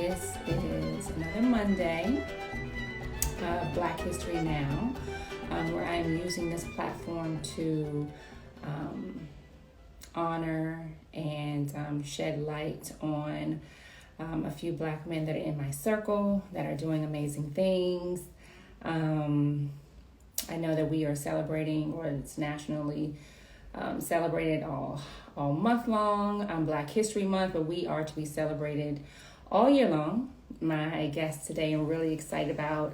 This is another Monday of Black History Now, where I am using this platform to honor and shed light on a few Black men that are in my circle that are doing amazing things. I know that we are celebrating, or it's nationally celebrated all month long, Black History Month, but we are to be celebrated all year long. My guest today I'm really excited about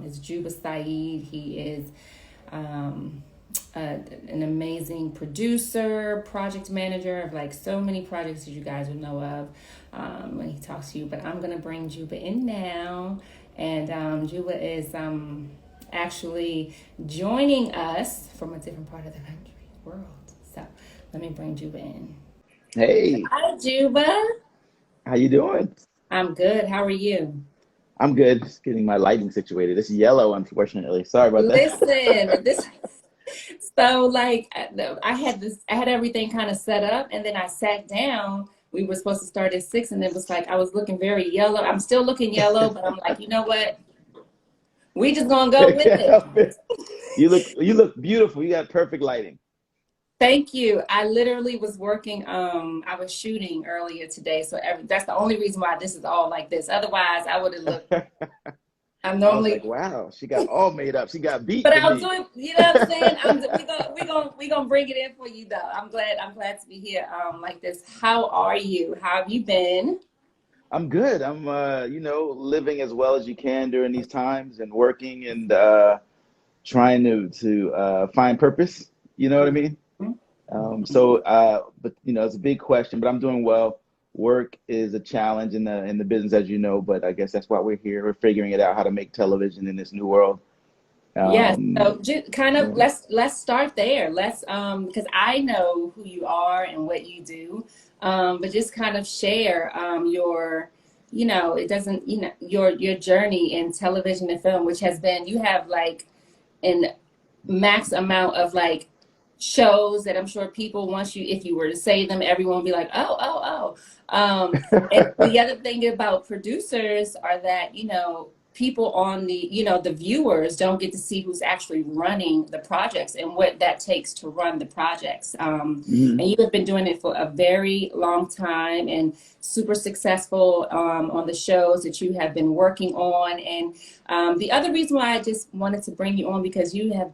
is Jubba Seyyid. He is an amazing producer, project manager of like so many projects that you guys will know of when he talks to you. But I'm gonna bring Jubba in now, and Jubba is actually joining us from a different part of the world. So let me bring Jubba in. Hey, Hi, Jubba. how you doing? I'm good. How are you? I'm good. Just getting my lighting situated. It's yellow, unfortunately. Sorry about Listen, that. this so like I had everything kind of set up, and then I sat down. We were supposed to start at 6, and it was like I was looking very yellow. I'm still looking yellow, but I'm like, you know what? We just gonna go I with can't it. help it. You look beautiful. You got perfect lighting. Thank you. I literally was working. I was shooting earlier today, so that's the only reason why this is all like this. Otherwise, I would have looked. I'm I was normally, like, wow, she got all made up. She got beat but for I was me. doing. You know what I'm saying? We gonna bring it in for you though. I'm glad to be here. Like this. How are you? How have you been? I'm good. I'm living as well as you can during these times and working and trying to find purpose. You know what I mean? But it's a big question, but I'm doing well. Work is a challenge in the business, as you know, but I guess that's why we're here. We're figuring it out how to make television in this new world. Yes. Um, So just kind of yeah. let's start there. Let's because I know who you are and what you do. But just kind of share your it doesn't your journey in television and film, which has been you have like an max amount of like shows that I'm sure people once you if you were to say them, everyone would be like, and the other thing about producers are that, people on the viewers don't get to see who's actually running the projects and what that takes to run the projects. Mhm. And you have been doing it for a very long time and super successful on the shows that you have been working on. And the other reason why I just wanted to bring you on because you have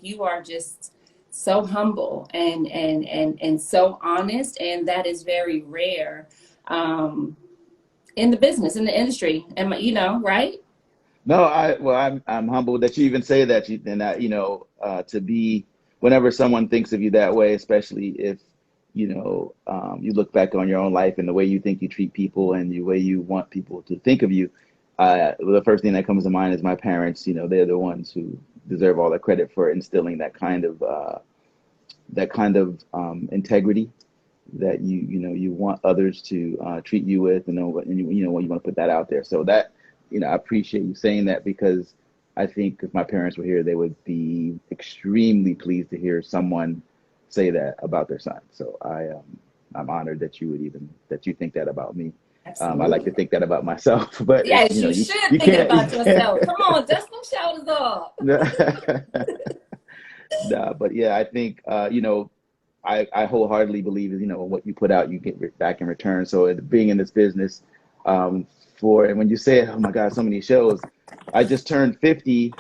you are just so humble and so honest, and that is very rare um, in the business in the industry. And right? No, I'm humbled that you even say that. To be whenever someone thinks of you that way, especially if you look back on your own life and the way you think you treat people and the way you want people to think of you. The first thing that comes to mind is my parents. They're the ones who deserve all the credit for instilling that kind of integrity that you want others to treat you with, and you want to put that out there. So that I appreciate you saying that because I think if my parents were here, they would be extremely pleased to hear someone say that about their son. So I'm honored that you think that about me. I like to Absolutely. think that about myself, but Yes, you you should you think can't you about can't. yourself. Come on, dust them shoulders off. Nah, but yeah, I think I wholeheartedly believe what you put out, you get back in return. So being in this business, um, and when you say, oh my God, so many shows, I just turned 50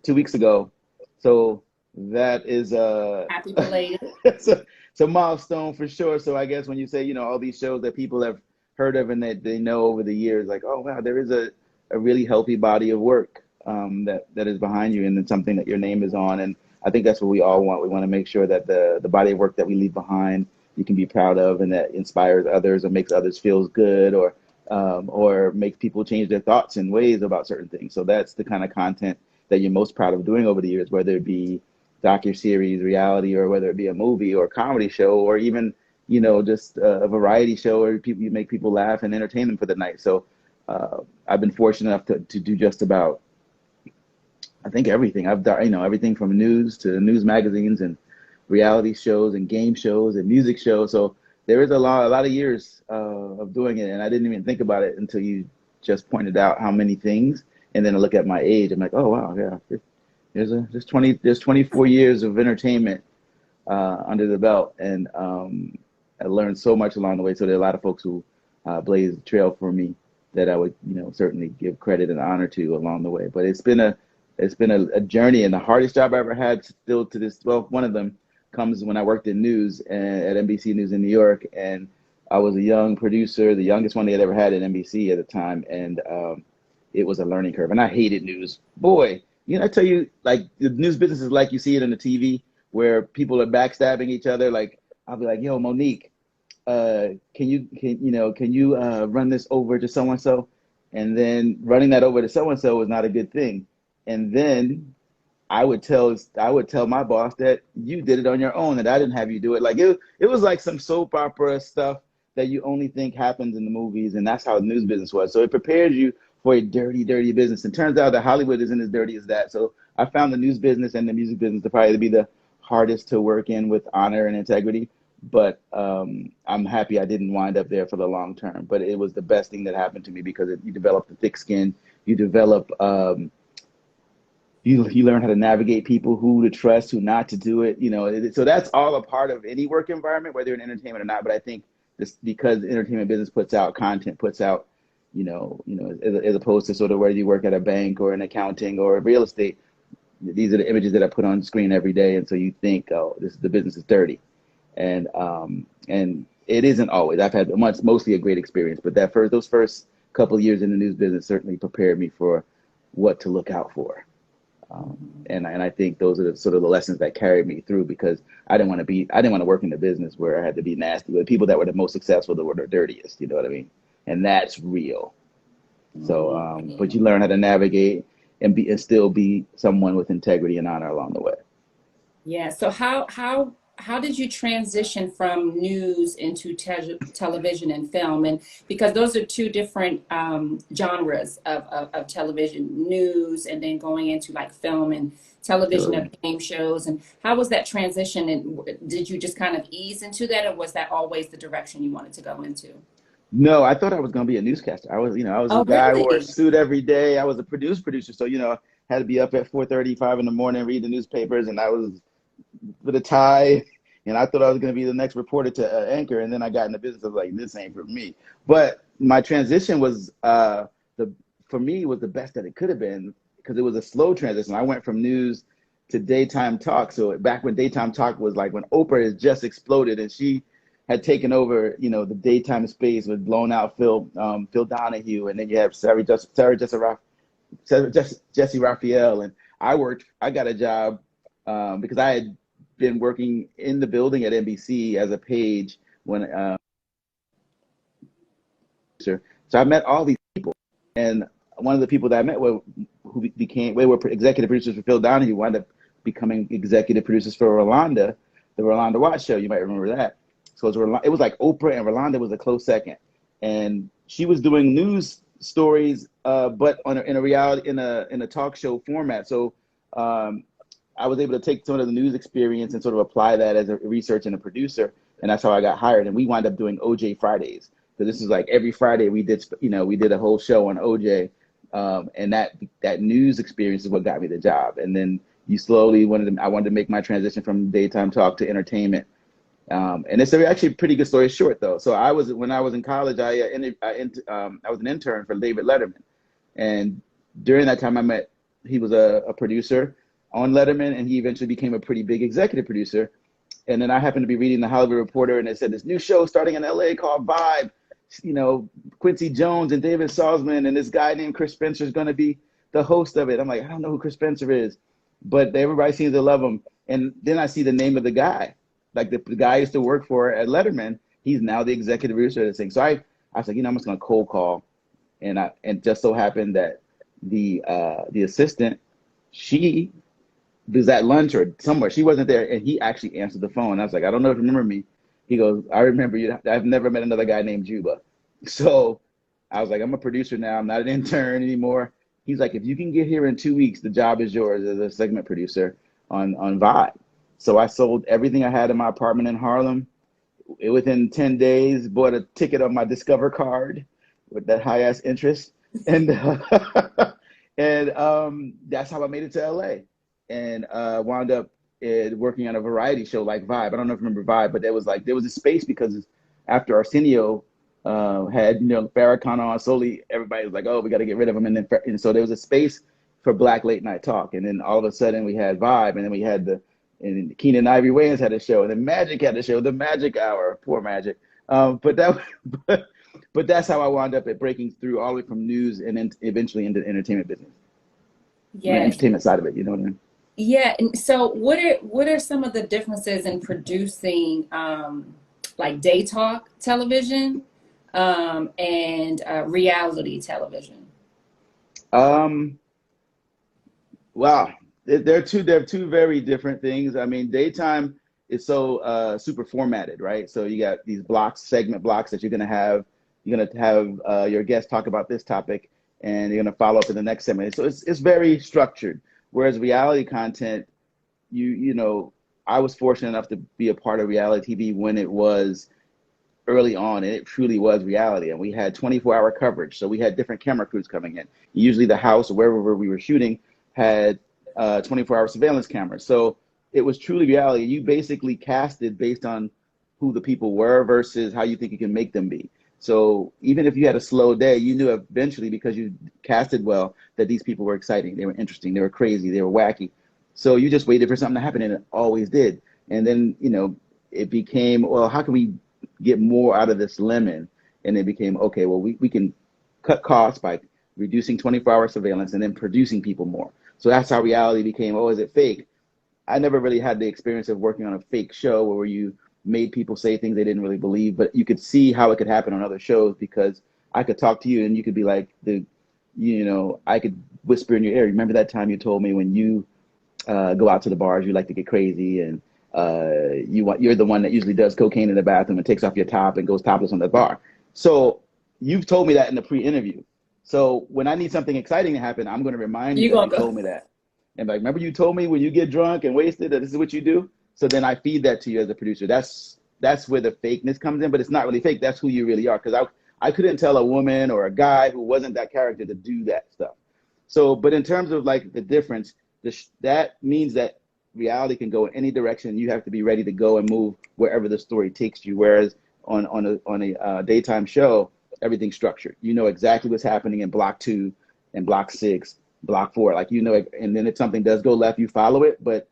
2 weeks ago, so that is Happy belated. it's a milestone for sure. So I guess when you say all these shows that people have heard of and that they know over the years, like, oh wow, there is a really healthy body of work that is behind you, and it's something that your name is on. And I think that's what we all want. We want to make sure that the body of work that we leave behind, you can be proud of, and that inspires others or makes others feel good, or makes people change their thoughts and ways about certain things. So that's the kind of content that you're most proud of doing over the years, whether it be docu-series, reality, or whether it be a movie or a comedy show, or even just a variety show where you make people laugh and entertain them for the night. So I've been fortunate enough to do just about, I think, everything. I've done everything from news to news magazines and reality shows and game shows and music shows. So there is a lot of years of doing it, and I didn't even think about it until you just pointed out how many things, and then I look at my age. I'm like, oh wow, yeah, there's 24 years of entertainment under the belt, and I learned so much along the way. So there are a lot of folks who blazed the trail for me that I would, certainly give credit and honor to along the way. But it's been a journey, and the hardest job I ever had still to this. Well, one of them comes when I worked in news at NBC News in New York, and I was a young producer, the youngest one they had ever had at NBC at the time, and it was a learning curve. And I hated news. Boy, I tell you, like the news business is like you see it on the TV, where people are backstabbing each other. Like I'll be like, "Yo, Monique, can you run this over to so and so?" And then running that over to so and so was not a good thing. And then I would tell my boss that you did it on your own, that I didn't have you do it. Like it was like some soap opera stuff that you only think happens in the movies, and that's how the news business was. So it prepares you for a dirty, dirty business. And turns out that Hollywood isn't as dirty as that. So I found the news business and the music business to probably be the hardest to work in with honor and integrity. But I'm happy I didn't wind up there for the long term. But it was the best thing that happened to me because you develop the thick skin, you develop you learn how to navigate people, who to trust, who not to do it. So that's all a part of any work environment, whether you're in entertainment or not. But I think this, because the entertainment business puts out content, puts out, as opposed to sort of whether you work at a bank or in accounting or real estate, these are the images that I put on screen every day. And so you think, oh, the business is dirty. And it isn't always. I've had mostly a great experience, but those first couple of years in the news business certainly prepared me for what to look out for. And I think those are sort of the lessons that carried me through, because I didn't want to work in the business where I had to be nasty with people that were the most successful, that were the dirtiest. You know what I mean? And that's real. So, but you learn how to navigate and still be someone with integrity and honor along the way. Yeah. So how did you transition from news into television and film? And because those are two different genres of television, news, and then going into like film and television Sure. of game shows. And how was that transition? And did you just kind of ease into that, or was that always the direction you wanted to go into? No, I thought I was going to be a newscaster. I was a Oh, guy who wore a really? suit every day. I was a producer. So, had to be up at 4:30, 5 in the morning, read the newspapers, and I was with a tie. And I thought I was going to be the next reporter to anchor. And then I got in the business. I was like, this ain't for me. But my transition was, for me, was the best that it could have been, because it was a slow transition. I went from news to daytime talk. So back when daytime talk was like when Oprah has just exploded, and she had taken over, the daytime space with blown out Phil Donahue, and then you have Jesse Raphael, and I got a job because I had been working in the building at NBC as a page when so I met all these people, and one of the people that I met were executive producers for Phil Donahue, wound up becoming executive producers for the Rolanda Watts show. You might remember that. So it was like Oprah, and Rolanda was a close second, and she was doing news stories, but in a talk show format. So I was able to take some of the news experience and sort of apply that as a research and a producer, and that's how I got hired. And we wound up doing OJ Fridays. So this is like every Friday we did a whole show on OJ, and that news experience is what got me the job. And then I wanted to make my transition from daytime talk to entertainment. And it's actually a pretty good story short, though. So when I was in college, I was an intern for David Letterman, and during that time he was a producer on Letterman, and he eventually became a pretty big executive producer. And then I happened to be reading the Hollywood Reporter, and it said this new show starting in LA called Vibe. Quincy Jones and David Salzman and this guy named Chris Spencer is going to be the host of it. I'm like, I don't know who Chris Spencer is, but everybody seems to love him. And then I see the name of the guy. Like the guy I used to work for at Letterman, he's now the executive producer of this thing. So I was like, I'm just gonna cold call, and just so happened that the assistant, she was at lunch or somewhere, she wasn't there, and he actually answered the phone. I was like, I don't know if you remember me. He goes, I remember you. I've never met another guy named Jubba. So I was like, I'm a producer now. I'm not an intern anymore. He's like, if you can get here in 2 weeks, the job is yours as a segment producer on Vibe. So I sold everything I had in my apartment in Harlem. Within 10 days, bought a ticket on my Discover card with that high-ass interest, And and that's how I made it to LA, and wound up working on a variety show like Vibe. I don't know if you remember Vibe, but there was a space because after Arsenio had Farrakhan on, slowly everybody was like, oh, we got to get rid of him, and so there was a space for Black late night talk, and then all of a sudden we had Vibe, and then we had and Keenan Ivory Wayans had a show, and then Magic had a show, the Magic Hour, poor Magic. But that but that's how I wound up at breaking through all the way from news and then eventually into the entertainment business, the Yes. entertainment side of it. You know what I mean? Yeah. And so what are some of the differences in producing like day talk television and reality television? Um, wow, they're two very different things. I mean, daytime is so super formatted, right? So you got these blocks, segment blocks that you're gonna have. You're gonna have your guest talk about this topic, and you're gonna follow up in the next segment. So it's very structured. Whereas reality content, you know, I was fortunate enough to be a part of reality TV when it was early on, and it truly was reality. And we had 24-hour coverage, so we had different camera crews coming in. Usually, the house or wherever we were shooting had 24-hour surveillance cameras. So it was truly reality. You basically casted based on who the people were versus how you think you can make them be. So even if you had a slow day, you knew eventually because you casted well that these people were exciting, they were interesting, they were crazy, they were wacky. So you just waited for something to happen, and it always did. And then, it became, well, how can we get more out of this lemon? And it became, okay, well, we can cut costs by reducing 24-hour surveillance and then producing people more. So that's how reality became, oh, is it fake? I never really had the experience of working on a fake show where you made people say things they didn't really believe, but you could see how it could happen on other shows because I could talk to you and you could be like, I could whisper in your ear, remember that time you told me when you go out to the bars, you like to get crazy, and you're the one that usually does cocaine in the bathroom and takes off your top and goes topless on the bar. So you've told me that in the pre-interview. So when I need something exciting to happen, I'm going to remind you You that gonna you go? told me that. And like, remember you told me when you get drunk and wasted that this is what you do? So then I feed that to you as a producer. That's where the fakeness comes in, but it's not really fake. That's who you really are. Because I couldn't tell a woman or a guy who wasn't that character to do that stuff. So, but in terms of like the difference, that means that reality can go in any direction. You have to be ready to go and move wherever the story takes you. Whereas on a daytime show, everything's structured. You know exactly what's happening in block 2 and block 6, block 4. Like and then if something does go left, you follow it. But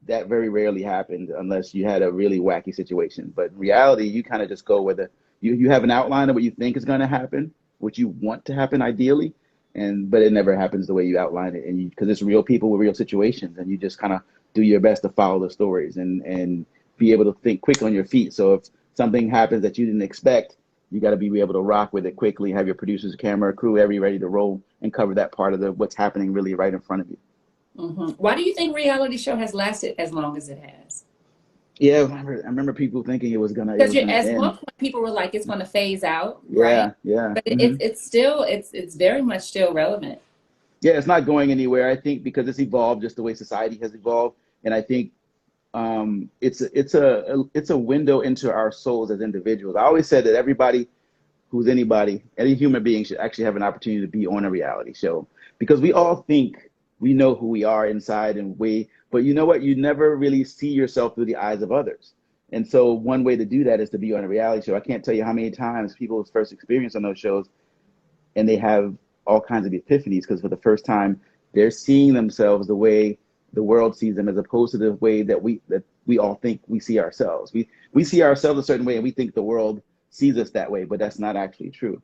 that very rarely happens unless you had a really wacky situation. But in reality, you kind of just go with it. You have an outline of what you think is going to happen, what you want to happen ideally, but it never happens the way you outline it, and because it's real people with real situations, and you just kind of do your best to follow the stories and be able to think quick on your feet. So if something happens that you didn't expect, you got to be able to rock with it quickly, have your producers, camera, crew, ready to roll and cover that part of what's happening really right in front of you. Why do you think reality show has lasted as long as it has? Yeah, I remember people thinking it Because was gonna at one end. point people were like, it's going to phase out, right? Yeah, yeah. But Hmm. it's still it's very much still relevant. Yeah, it's not going anywhere. I think because it's evolved just the way society has evolved, and I think it's a window into our souls as individuals. I always said that any human being should actually have an opportunity to be on a reality show because we all think we know who we are inside but you know what? You never really see yourself through the eyes of others. And so one way to do that is to be on a reality show. I can't tell you how many times people's first experience on those shows and they have all kinds of epiphanies because for the first time they're seeing themselves the way the world sees them as opposed to the way that we all think we see ourselves. We see ourselves a certain way and we think the world sees us that way, but that's not actually true.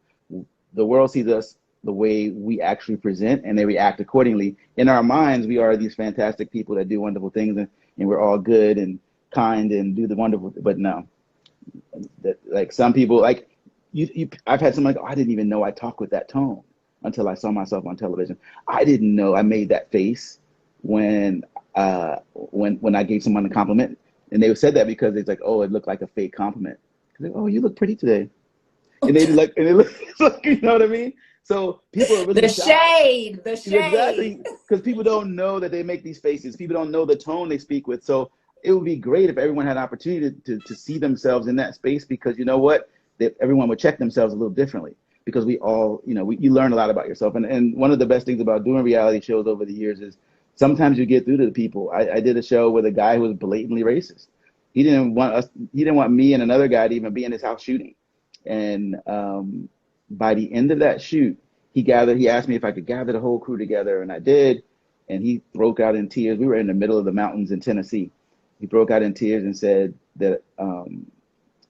The world sees us the way we actually present and they react accordingly. In our minds, we are these fantastic people that do wonderful things and we're all good and kind and do the wonderful, but no, that like some people like I've had someone like, oh, I didn't even know I talk with that tone until I saw myself on television. I didn't know I made that face when I gave someone a compliment, and they said that because it's like, oh, it looked like a fake compliment. Like, oh, you look pretty today, and they look, you know what I mean? So people are really The shocked. shade, the shade. Exactly, because people don't know that they make these faces. People don't know the tone they speak with. So it would be great if everyone had an opportunity to see themselves in that space because you know what? That everyone would check themselves a little differently. because we all, you learn a lot about yourself. And one of the best things about doing reality shows over the years is sometimes you get through to the people. I did a show with a guy who was blatantly racist. He didn't want me and another guy to even be in his house shooting. And by the end of that shoot, he asked me if I could gather the whole crew together, and I did. And he broke out in tears. We were in the middle of the mountains in Tennessee. He broke out in tears and said that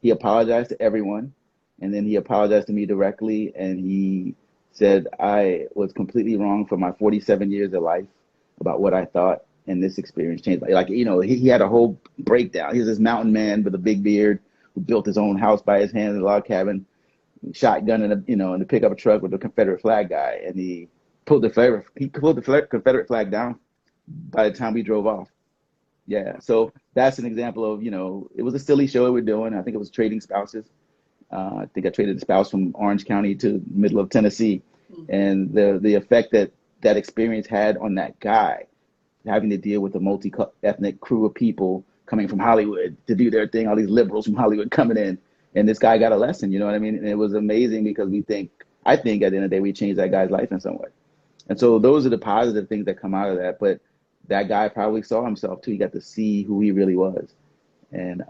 he apologized to everyone, and then he apologized to me directly, and he said I was completely wrong for my 47 years of life about what I thought, and this experience changed. Like, he had a whole breakdown. He was this mountain man with a big beard who built his own house by his hands in a log cabin, shotgun in the pickup truck with the Confederate flag guy, and he pulled the Confederate flag down by the time we drove off. Yeah, so that's an example of, it was a silly show we were doing. I think it was trading spouses. I think I traded a spouse from Orange County to middle of Tennessee, and the effect that experience had on that guy, having to deal with a multi-ethnic crew of people coming from Hollywood to do their thing, all these liberals from Hollywood coming in, and this guy got a lesson, you know what I mean? And it was amazing because I think at the end of the day, we changed that guy's life in some way. And so those are the positive things that come out of that. But that guy probably saw himself too. He got to see who he really was. And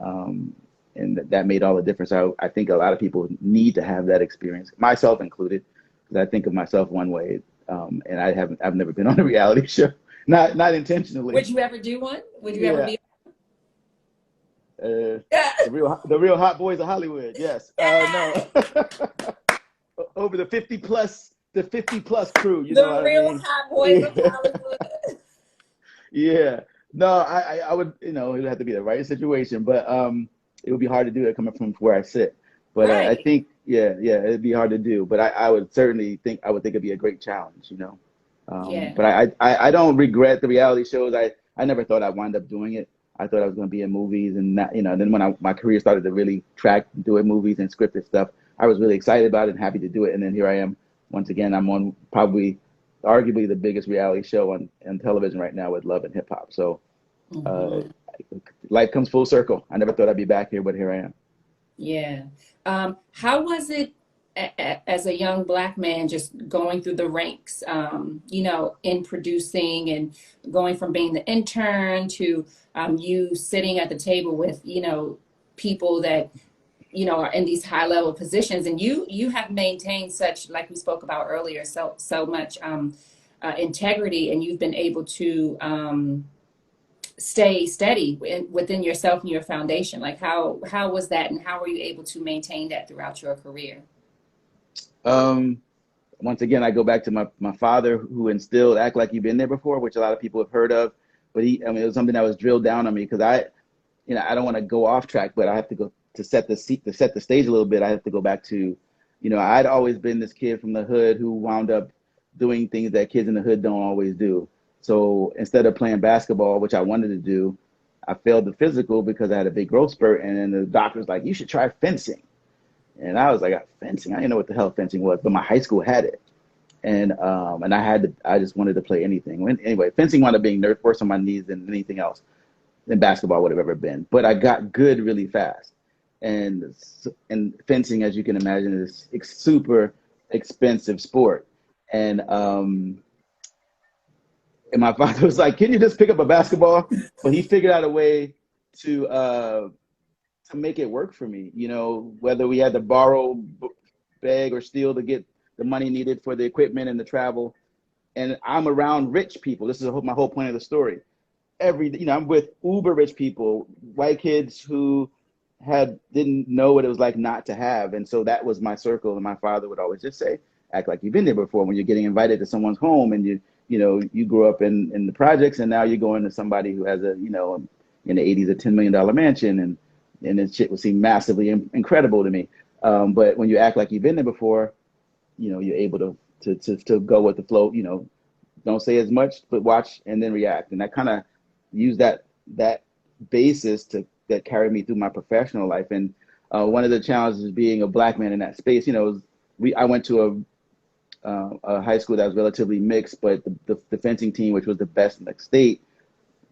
that made all the difference. I think a lot of people need to have that experience, myself included, because I think of myself one way. And I've never been on a reality show, not intentionally. Would you ever do one? Would you ever be? The real hot boys of Hollywood. Yes. No. Over the 50 plus crew. The real hot boys of Hollywood. Yeah. No, I would, it would have to be the right situation, but it would be hard to do it coming from where I sit. But right. I think, it'd be hard to do. But I would certainly think it'd be a great challenge, But I don't regret the reality shows. I never thought I'd wind up doing it. I thought I was going to be in movies, and then when my career started to really track doing movies and scripted stuff, I was really excited about it and happy to do it. And then here I am once again. I'm on probably arguably the biggest reality show on television right now with Love and Hip Hop. So life comes full circle. I never thought I'd be back here, but here I am. Yeah. How was it as a young Black man just going through the ranks, in producing and going from being the intern to you sitting at the table with, people that, are in these high level positions, and you have maintained such, like we spoke about earlier, so much integrity, and you've been able to stay steady within yourself and your foundation. Like how was that, and how were you able to maintain that throughout your career? Once again, I go back to my father, who instilled act like you've been there before, which a lot of people have heard of, but it was something that was drilled down on me because I don't want to go off track, but I have to go to set the stage a little bit. I have to go back to, I'd always been this kid from the hood who wound up doing things that kids in the hood don't always do. So instead of playing basketball, which I wanted to do, I failed the physical because I had a big growth spurt, and then the doctor was like, you should try fencing. And I was like, fencing? I didn't know what the hell fencing was, but my high school had it. And I just wanted to play anything. Anyway, fencing wound up being worse on my knees than anything else than basketball would have ever been. But I got good really fast. And fencing, as you can imagine, is a super expensive sport. And my father was like, can you just pick up a basketball? But he figured out a way to make it work for me, whether we had to borrow, beg, or steal to get the money needed for the equipment and the travel. And I'm around rich people. This is my whole point of the story. I'm with uber rich people, white kids who didn't know what it was like not to have. And so that was my circle. And my father would always just say, act like you've been there before. When you're getting invited to someone's home and you grew up in the projects, and now you're going to somebody who has in the 80s, a $10 million mansion, and this shit would seem massively incredible to me. But when you act like you've been there before, you're able to go with the flow. Don't say as much, but watch and then react. And I kind of use that basis that carried me through my professional life. And one of the challenges being a Black man in that space, I went to a high school that was relatively mixed, but the fencing team, which was the best in the state,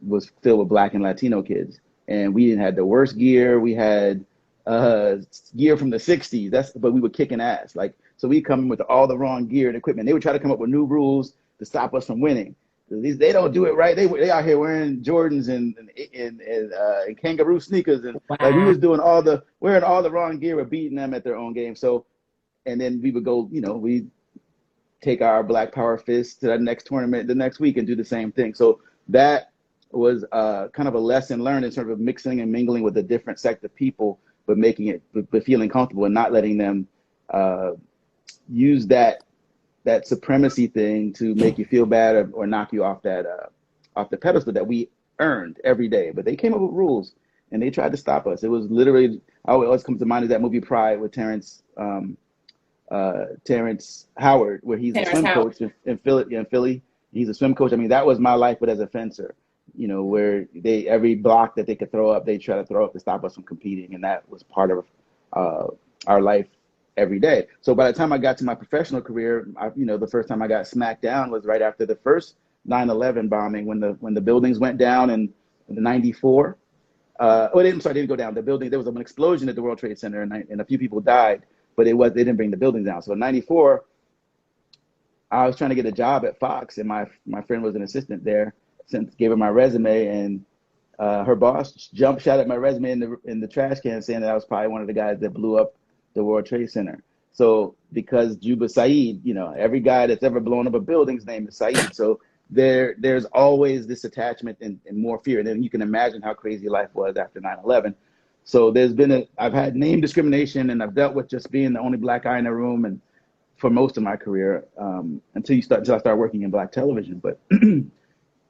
was filled with Black and Latino kids. And we didn't have the worst gear. We had gear from the 60s. But we were kicking ass. So we come in with all the wrong gear and equipment. They would try to come up with new rules to stop us from winning. They don't do it right. They out here wearing Jordans and kangaroo sneakers, and like we Wow. was doing wearing all the wrong gear, or beating them at their own game. So, and then we would go, we take our Black Power fist to that next tournament the next week and do the same thing. So that was kind of a lesson learned in terms of mixing and mingling with a different sect of people, but but feeling comfortable and not letting them use that supremacy thing to make you feel bad or knock you off the pedestal that we earned every day. But they came up with rules and they tried to stop us. It was literally, I always come to mind is that movie Pride with Terrence Howard, where he's a Terrence swim Howard. coach in Philly. He's a swim coach. I mean, that was my life, but as a fencer, where every block that they could throw up, they try to throw up to stop us from competing, and that was part of our life every day. So by the time I got to my professional career, the first time I got smacked down was right after the first 9/11 bombing, when the buildings went down in '94. They didn't go down. There was an explosion at the World Trade Center, and a few people died, but they didn't bring the buildings down. So in '94, I was trying to get a job at Fox, and my friend was an assistant there. Gave her my resume, and her boss shot at my resume in the trash can, saying that I was probably one of the guys that blew up the World Trade Center. So because Jubba Seyyid, every guy that's ever blown up a building's name is Seyyid. So there's always this attachment and more fear. And then you can imagine how crazy life was after 9/11. So I've had name discrimination, and I've dealt with just being the only black guy in the room, and for most of my career, until I started working in black television. But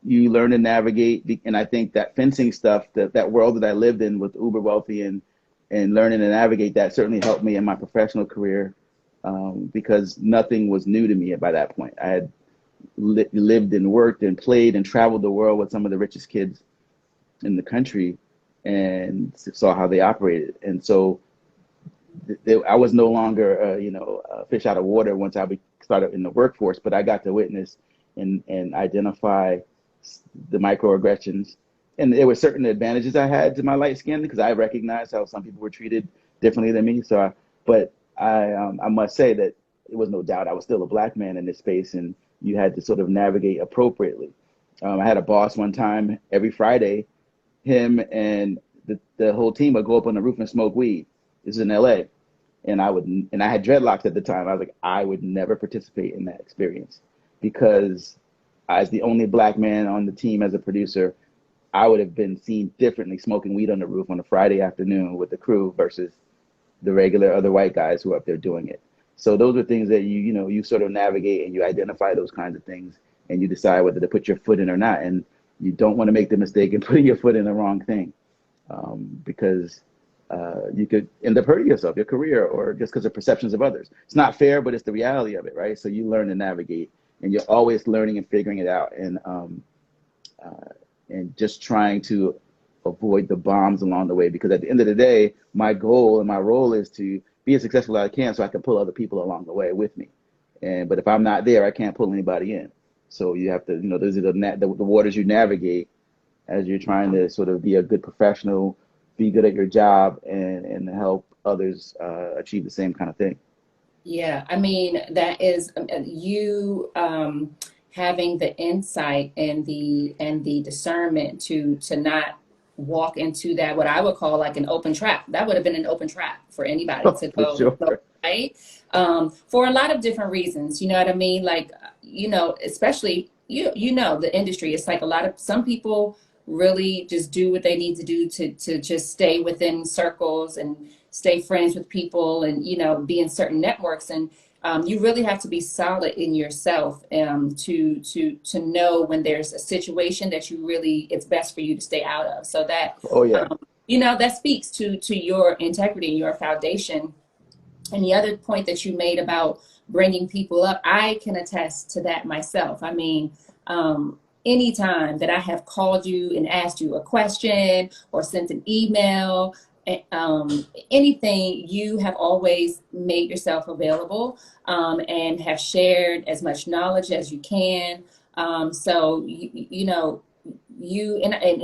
you learn to navigate, and I think that fencing stuff, that world that I lived in with uber wealthy and learning to navigate that certainly helped me in my professional career, because nothing was new to me by that point. I had lived and worked and played and traveled the world with some of the richest kids in the country and saw how they operated. And so I was no longer, a fish out of water once I started in the workforce, but I got to witness and identify the microaggressions. And there were certain advantages I had to my light skin because I recognized how some people were treated differently than me. But I must say that it was no doubt I was still a black man in this space, and you had to sort of navigate appropriately. I had a boss one time. Every Friday, him and the whole team would go up on the roof and smoke weed. This is in LA. And I had dreadlocks at the time. I was like, I would never participate in that experience, because as the only black man on the team as a producer, I would have been seen differently smoking weed on the roof on a Friday afternoon with the crew versus the regular other white guys who are up there doing it. So those are things that you sort of navigate, and you identify those kinds of things, and you decide whether to put your foot in or not. And you don't want to make the mistake of putting your foot in the wrong thing, because you could end up hurting yourself, your career, or just because of perceptions of others. It's not fair, but it's the reality of it, right? So you learn to navigate, and you're always learning and figuring it out, and just trying to avoid the bombs along the way. Because at the end of the day, my goal and my role is to be as successful as I can, so I can pull other people along the way with me. But if I'm not there, I can't pull anybody in. So you have to, those are the waters you navigate as you're trying to sort of be a good professional, be good at your job, and help others achieve the same kind of thing. Yeah, I mean, that is you having the insight and the discernment to not walk into that, what I would call like an open trap. That would have been an open trap for anybody Oh, to for go, sure. right? For a lot of different reasons, you know what I mean? Like, especially the industry. It's like some people really just do what they need to do to just stay within circles and stay friends with people, and be in certain networks. And you really have to be solid in yourself, to know when there's a situation that it's best for you to stay out of. So that Oh yeah. that speaks to your integrity and your foundation. And the other point that you made about bringing people up, I can attest to that myself. I mean, anytime that I have called you and asked you a question or sent an email, anything, you have always made yourself available, and have shared as much knowledge as you can. So and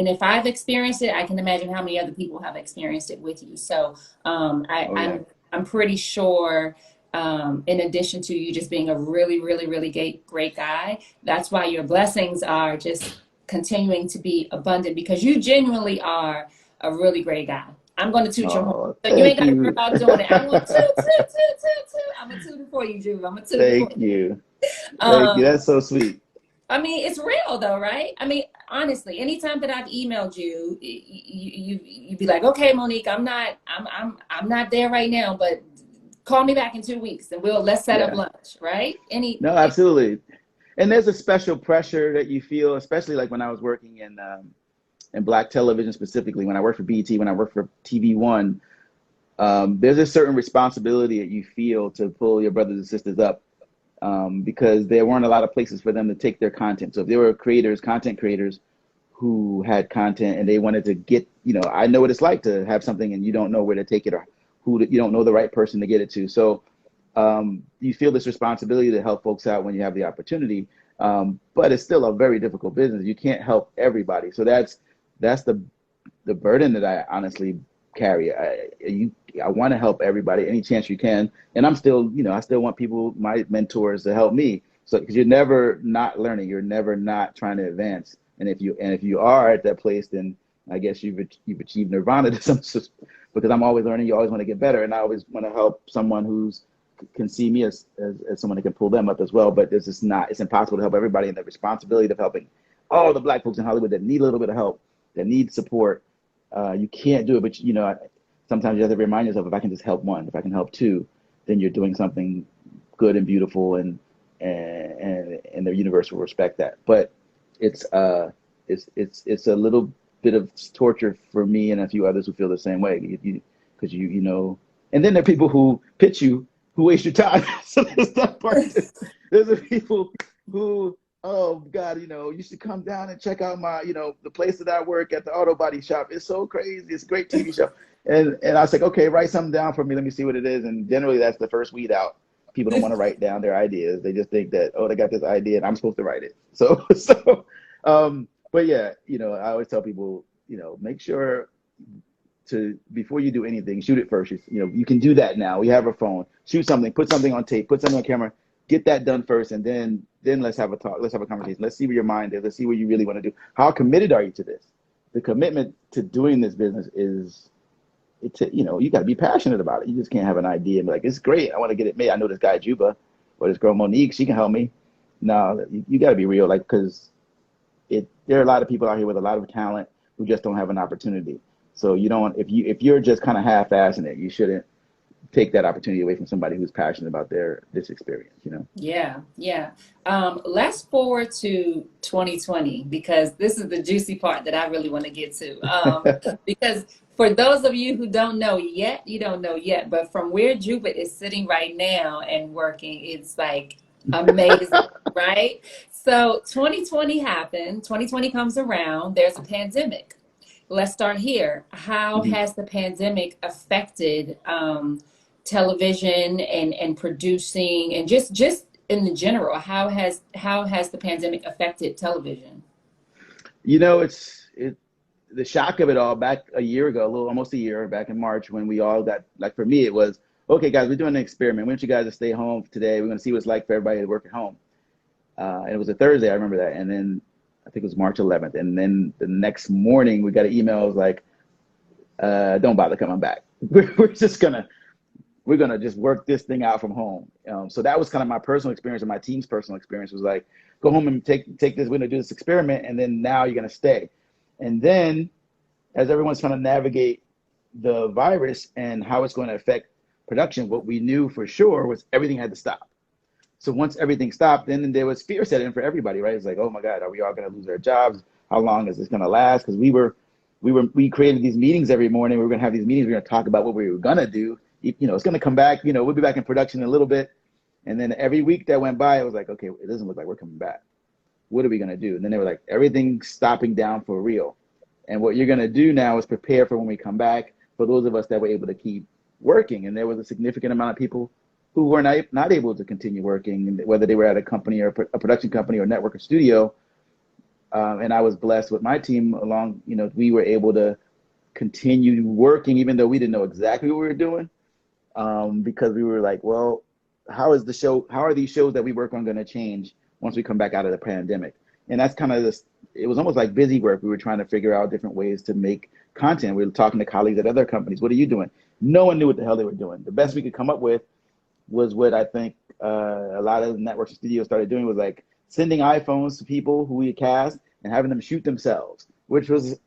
if I've experienced it, I can imagine how many other people have experienced it with you. So Oh yeah. I'm pretty sure in addition to you just being a really, really, really great guy. That's why your blessings are just continuing to be abundant because you genuinely are a really great guy. I'm going to toot your horn. Oh, So you ain't thank got to worry you. about doing it. I'm going to toot, toot, toot, toot, toot. I'm going to toot it for you, Drew. I'm going to toot it for Thank you. you. Thank you. Um, That's so sweet. I mean, it's real though, right? I mean, honestly, anytime that I've emailed you, you'd be like, okay, Monique, I'm not there right now, but call me back in 2 weeks and let's set up Yeah. lunch, right? No, absolutely. And there's a special pressure that you feel, especially like when I was working in black television specifically, when I worked for BET, when I worked for TV One, there's a certain responsibility that you feel to pull your brothers and sisters up, because there weren't a lot of places for them to take their content. So if there were creators, content creators who had content and they wanted to get, I know what it's like to have something and you don't know where to take it or you don't know the right person to get it to. So you feel this responsibility to help folks out when you have the opportunity. But it's still a very difficult business. You can't help everybody. So that's the burden that I honestly carry. I want to help everybody any chance you can, and I'm still, I still want people, my mentors, to help me. So because you're never not learning, you're never not trying to advance. And if you are at that place, then I guess you've achieved nirvana to some, because I'm always learning. You always want to get better, and I always want to help someone who's can see me as someone that can pull them up as well. But it's impossible to help everybody, and the responsibility of helping all the black folks in Hollywood that need a little bit of help, that need support. You can't do it, but sometimes you have to remind yourself, if I can just help one, if I can help two, then you're doing something good and beautiful, and the universe will respect that. But it's a little bit of torture for me and a few others who feel the same way, because and then there are people who pitch you who waste your time. So there's that part. There's the people who, oh God, you should come down and check out my, the place that I work at, the auto body shop. It's so crazy. It's a great TV show. And I was like, okay, write something down for me. Let me see what it is. And generally that's the first weed out. People don't want to write down their ideas. They just think that, oh, they got this idea and I'm supposed to write it. But yeah, I always tell people, make sure before you do anything, shoot it first. You can do that now. We have a phone. Shoot something, put something on tape, put something on camera, get that done first, and then let's have a talk. Let's have a conversation. Let's see where your mind is. Let's see what you really want to do. How committed are you to this? The commitment to doing this business is, you got to be passionate about it. You just can't have an idea and be like, it's great, I want to get it made. I know this guy Jubba or this girl Monique, she can help me. No, you got to be real, like, because there are a lot of people out here with a lot of talent who just don't have an opportunity. So if you're just kind of half-assing it, you shouldn't take that opportunity away from somebody who's passionate about this experience, Yeah. Let's forward to 2020, because this is the juicy part that I really want to get to. Because for those of you who don't know yet, you don't know yet, but from where Jubba is sitting right now and working, it's like amazing, right? So 2020 happened, 2020 comes around, there's a pandemic. Let's start here. How Mhm. has the pandemic affected television and producing, and just in general? How has the pandemic affected television? The shock of it all back a year ago, almost a year back in March, when we all got, like, for me, it was, okay, guys, we're doing an experiment. We want you guys to stay home today. We're going to see what it's like for everybody to work at home. And it was a Thursday, I remember that. And then I think it was March 11th. And then the next morning we got an email. It was like, don't bother coming back. We're gonna just work this thing out from home. So that was kind of my personal experience, and my team's personal experience was like, go home and take this. We're gonna do this experiment, and then now you're gonna stay. And then, as everyone's trying to navigate the virus and how it's going to affect production, what we knew for sure was everything had to stop. So once everything stopped, then there was fear set in for everybody, right? It's like, oh my God, are we all gonna lose our jobs? How long is this gonna last? Because we created these meetings every morning. We were gonna have these meetings. We were gonna talk about what we were gonna do. It's gonna come back. We'll be back in production in a little bit. And then every week that went by, it was like, okay, it doesn't look like we're coming back. What are we gonna do? And then they were like, everything's stopping down for real. And what you're gonna do now is prepare for when we come back. For those of us that were able to keep working, and there was a significant amount of people who were not able to continue working, whether they were at a company or a production company or network or studio. And I was blessed with my team along, we were able to continue working, even though we didn't know exactly what we were doing, because we were like, well, how are these shows that we work on going to change once we come back out of the pandemic? And that's kind of this, it was almost like busy work. We were trying to figure out different ways to make content. We were talking to colleagues at other companies. What are you doing? No one knew what the hell they were doing. The best we could come up with was what I think a lot of networks and studios started doing, was like sending iPhones to people who we cast and having them shoot themselves, which was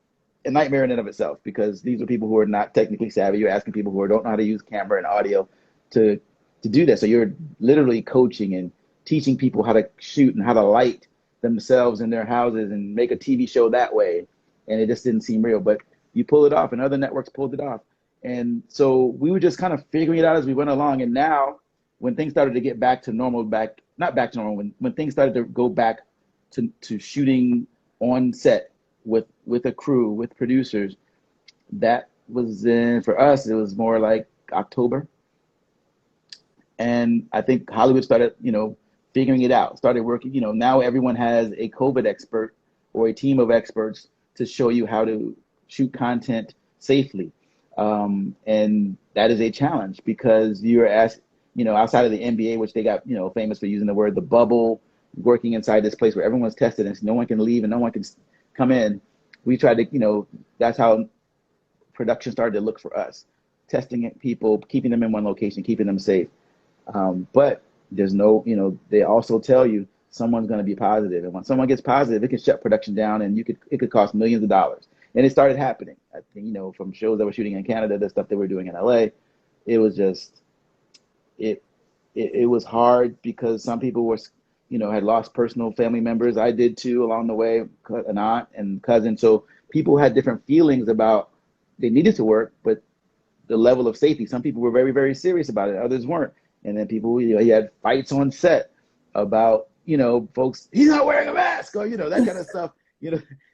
a nightmare in and of itself, because these are people who are not technically savvy. You're asking people who don't know how to use camera and audio to do that. So you're literally coaching and teaching people how to shoot and how to light themselves in their houses and make a TV show that way. And it just didn't seem real, but you pull it off, and other networks pulled it off. And so we were just kind of figuring it out as we went along. And now when things started to get back to normal, not back to normal, when things started to go back to shooting on set with a crew, with producers, that was for us, it was more like October. And I think Hollywood started, figuring it out, started working. Now everyone has a COVID expert or a team of experts to show you how to shoot content safely. And that is a challenge, because you're asked, outside of the NBA, which they got, famous for using the word the bubble, working inside this place where everyone's tested and no one can leave and no one can come in. We tried to, that's how production started to look for us, testing people, keeping them in one location, keeping them safe. But there's no, they also tell you someone's going to be positive. And when someone gets positive, it can shut production down, and it could cost millions of dollars. And it started happening. I think, from shows that were shooting in Canada, the stuff that we're doing in LA, it was just, it was hard, because some people were, had lost personal family members. I did too along the way, an aunt and cousin. So people had different feelings about, they needed to work, but the level of safety, some people were very, very serious about it. Others weren't. And then people, you had fights on set about, folks, he's not wearing a mask, or, that kind of stuff,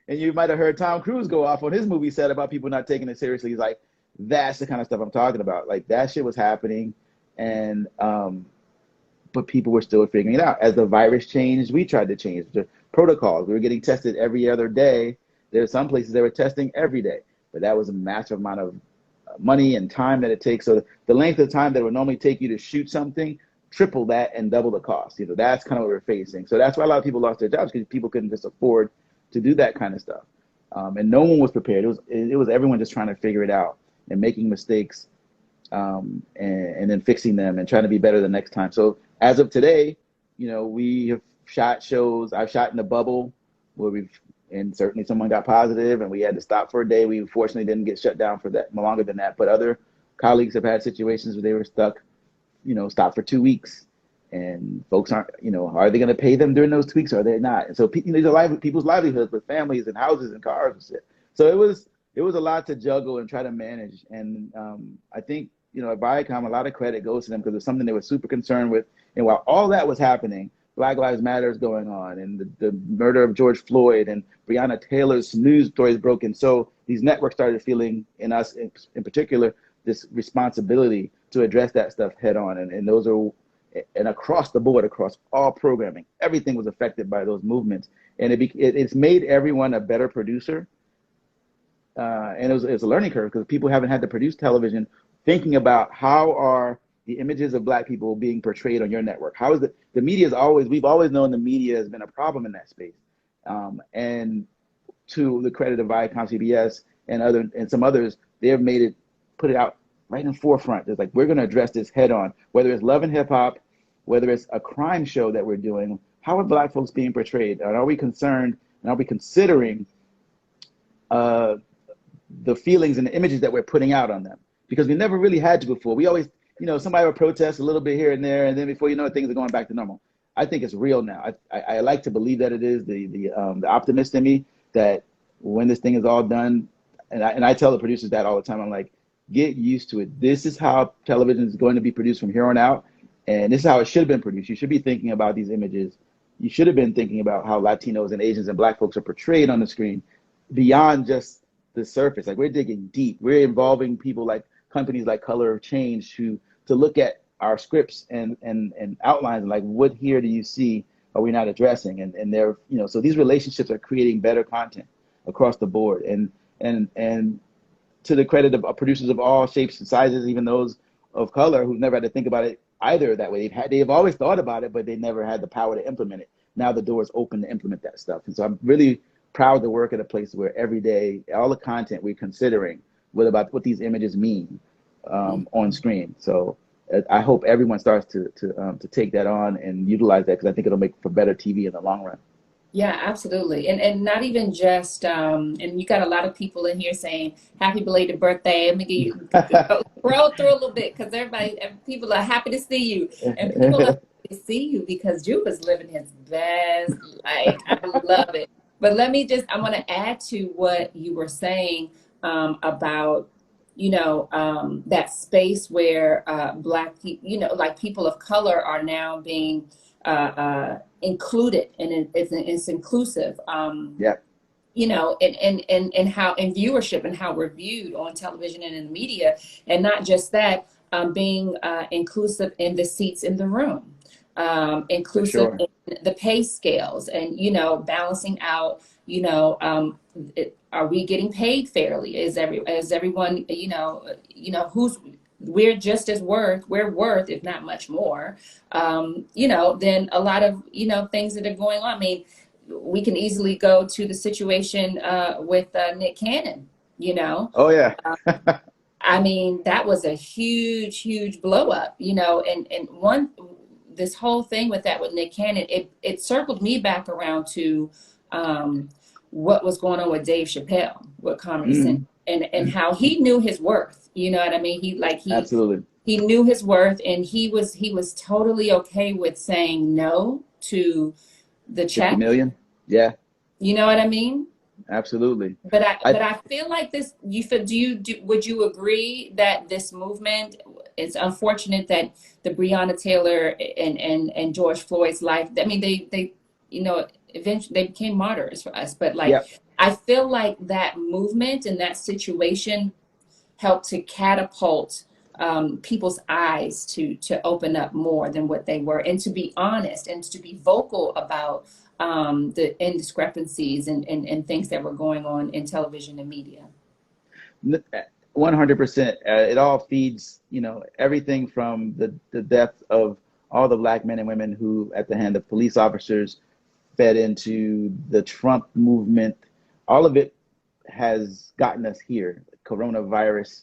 and you might have heard Tom Cruise go off on his movie set about people not taking it seriously. He's like, that's the kind of stuff I'm talking about. Like, that shit was happening. And, but people were still figuring it out. As the virus changed, we tried to change the protocols. We were getting tested every other day. There's some places they were testing every day, but that was a massive amount of money and time that it takes. So the length of time that it would normally take you to shoot something, triple that and double the cost. That's kind of what we're facing. So that's why a lot of people lost their jobs, because people couldn't just afford to do that kind of stuff. And no one was prepared. It was everyone just trying to figure it out and making mistakes, and then fixing them and trying to be better the next time. So as of today, we have shot shows. I've shot in the bubble where and certainly someone got positive and we had to stop for a day. We fortunately didn't get shut down for that longer than that. But other colleagues have had situations where they were stuck, stopped for 2 weeks, and folks aren't, are they going to pay them during those 2 weeks or are they not? And so these are people's livelihoods with families and houses and cars and shit. So it was a lot to juggle and try to manage. And I think, at Viacom, a lot of credit goes to them, because it's something they were super concerned with. And while all that was happening, Black Lives Matter is going on, and the murder of George Floyd and Breonna Taylor's news stories broke. And so these networks started feeling, in us in particular, this responsibility to address that stuff head on. And those are, and across the board, across all programming, everything was affected by those movements. And it's made everyone a better producer. And it was a learning curve, because people haven't had to produce television thinking about how are the images of Black people being portrayed on your network. How is the media we've always known the media has been a problem in that space. And to the credit of Viacom, CBS, and some others, they have put it out right in the forefront. It's like, we're going to address this head on, whether it's Love and Hip Hop, whether it's a crime show that we're doing. How are Black folks being portrayed? And are we concerned, and are we considering the feelings and the images that we're putting out on them? Because we never really had to before. We always, somebody would protest a little bit here and there, and then before you know it, things are going back to normal. I think it's real now. I like to believe that it is. The optimist in me, that when this thing is all done, and I tell the producers that all the time, I'm like, get used to it. This is how television is going to be produced from here on out, and this is how it should have been produced. You should be thinking about these images. You should have been thinking about how Latinos and Asians and Black folks are portrayed on the screen beyond just the surface. Like, we're digging deep. We're involving people like companies like Color of Change to look at our scripts and outlines, and like, what here do you see are we not addressing? And they're, so these relationships are creating better content across the board. And to the credit of producers of all shapes and sizes, even those of color who've never had to think about it either that way. They've always thought about it, but they never had the power to implement it. Now the door is open to implement that stuff. And so I'm really proud to work at a place where every day, all the content we're considering what these images mean on screen. So I hope everyone starts to take that on and utilize that, because I think it'll make for better TV in the long run. Yeah, absolutely. And not even just and you got a lot of people in here saying happy belated birthday. Let me get you scroll through a little bit, because people are happy to see you. And people are happy to see you because Jubba's living his best life. I love it. But I want to add to what you were saying about, that space where Black people, like people of color are now being included, and it's inclusive. Yeah, And how in viewership and how we're viewed on television and in the media, and not just that, being inclusive in the seats in the room, for inclusive sure. in the pay scales, and balancing out. Are we getting paid fairly? Is everyone who's we're just as we're worth, if not much more, than a lot of things that are going on. I mean, we can easily go to the situation with Nick Cannon. Oh yeah. I mean, that was a huge blow up. And this whole thing with Nick Cannon, it circled me back around to what was going on with Dave Chappelle with Comedy Central, and how he knew his worth. You know what I mean? Absolutely. He knew his worth, and he was totally okay with saying no to the 50 check. million. Yeah, You know what I mean? absolutely. But I I feel like this. Would you agree that this movement? It's unfortunate that the Breonna Taylor and George Floyd's life. I mean, they eventually they became martyrs for us. But Yeah. I feel like that movement and that situation helped to catapult people's eyes to open up more than what they were, and to be honest and to be vocal about the indiscrepancies and things that were going on in television and media. 100%. It all feeds, everything from the death of all the Black men and women who, at the hand of police officers, fed into the Trump movement. All of it has gotten us here. Coronavirus,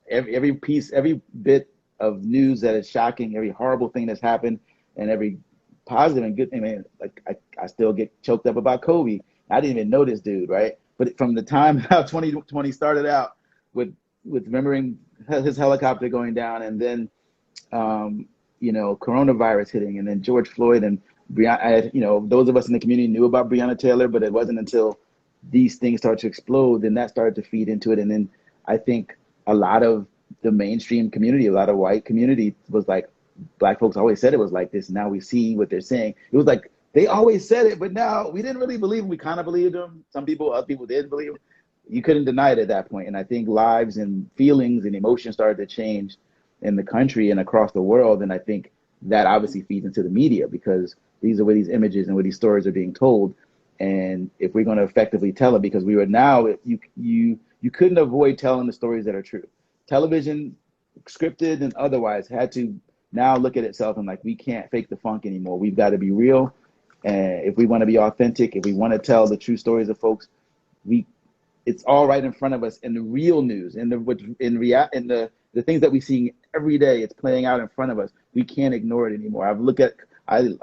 every piece, every bit of news that is shocking, every horrible thing that's happened, and every positive and good thing. Man, like I still get choked up about Kobe. I didn't even know this dude, right? But from the time how 2020 started out with remembering his helicopter going down, and then coronavirus hitting, and then George Floyd and Breonna, those of us in the community knew about Breonna Taylor, but it wasn't until these things started to explode, then that started to feed into it. And then I think a lot of the mainstream community, a lot of white community was like, Black folks always said it was like this. Now we see what they're saying. It was like they always said it, but now we didn't really believe them. We kind of believed them. Other people didn't believe them. You couldn't deny it at that point. And I think lives and feelings and emotions started to change in the country and across the world. And I think that obviously feeds into the media, because these are where these images and where these stories are being told. And if we're going to effectively tell them, because we were now, you couldn't avoid telling the stories that are true. Television, scripted and otherwise, had to now look at itself and like, we can't fake the funk anymore. We've got to be real. And if we want to be authentic, if we want to tell the true stories of folks, it's all right in front of us in the real news, in the things that we see every day. It's playing out in front of us. We can't ignore it anymore. I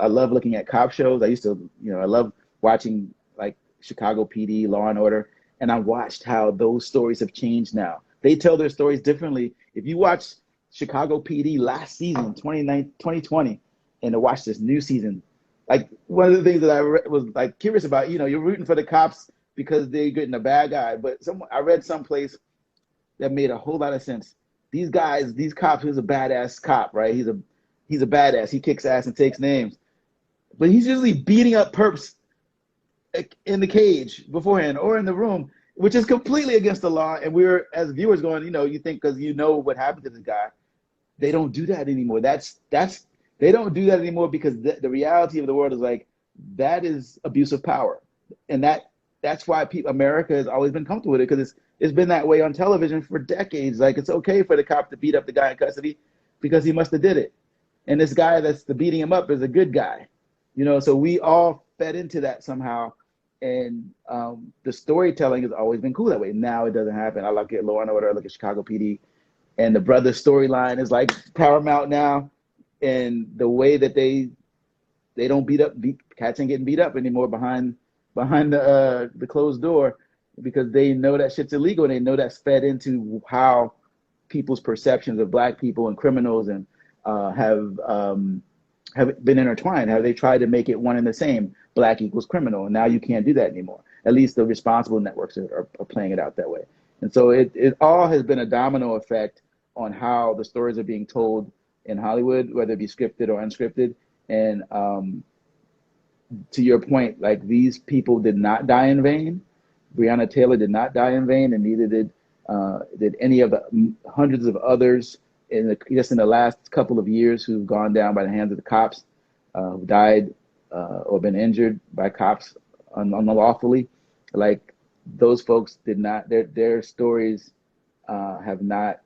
love looking at cop shows. I used to, I love watching like Chicago PD, Law and Order, and I watched how those stories have changed now. They tell their stories differently. If you watch Chicago PD last season, 2020, and to watch this new season, like one of the things that I was like curious about, you're rooting for the cops because they're getting a bad guy, but I read someplace that made a whole lot of sense. These cops, he's a badass cop, right? He's a badass. He kicks ass and takes names, but he's usually beating up perps in the cage beforehand or in the room, which is completely against the law. And we're, as viewers, going, you think because what happened to this guy. They don't do that anymore. They don't do that anymore because the reality of the world is like, that is abuse of power, and that's why America has always been comfortable with it, because it's been that way on television for decades. Like, it's okay for the cop to beat up the guy in custody because he must have did it. and this guy that's the beating him up is a good guy, you know. So we all fed into that somehow, and the storytelling has always been cool that way. Now it doesn't happen. I look at Law and Order, I look at Chicago PD, and the brother storyline is like paramount now, and the way that they don't cats ain't getting beat up anymore behind the closed door, because they know that shit's illegal, and they know that's fed into how people's perceptions of black people and criminals and have been intertwined. How they tried to make it one and the same, black equals criminal, and now you can't do that anymore. At least the responsible networks are playing it out that way. And so it all has been a domino effect on how the stories are being told in Hollywood, whether it be scripted or unscripted. And to your point, like, these people did not die in vain. Breonna Taylor did not die in vain, and neither did any of the hundreds of others just in the last couple of years who've gone down by the hands of the cops, who died or been injured by cops unlawfully. Like, those folks did not, their stories have not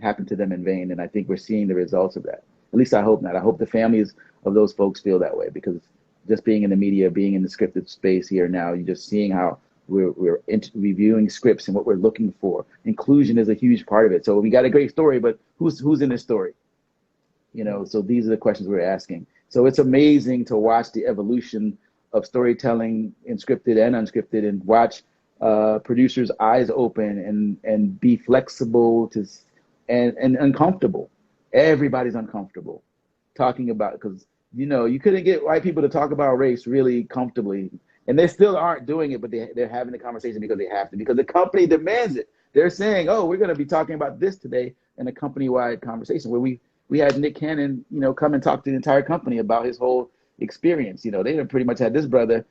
happened to them in vain. And I think we're seeing the results of that. At least I hope not. I hope the families of those folks feel that way, because just being in the media, being in the scripted space here now, you're just seeing how we're reviewing scripts and what we're looking for. Inclusion is a huge part of it. So we got a great story, but who's in this story? You know, so these are the questions we're asking. So it's amazing to watch the evolution of storytelling in scripted and unscripted, and watch producers' eyes open and be flexible and uncomfortable. Everybody's uncomfortable talking about, because, you know, you couldn't get white people to talk about race really comfortably. And they still aren't doing it, but they're having the conversation because they have to, because the company demands it. They're saying, oh, we're going to be talking about this today in a company-wide conversation, where we had Nick Cannon, you know, come and talk to the entire company about his whole experience. You know, they pretty much had this brother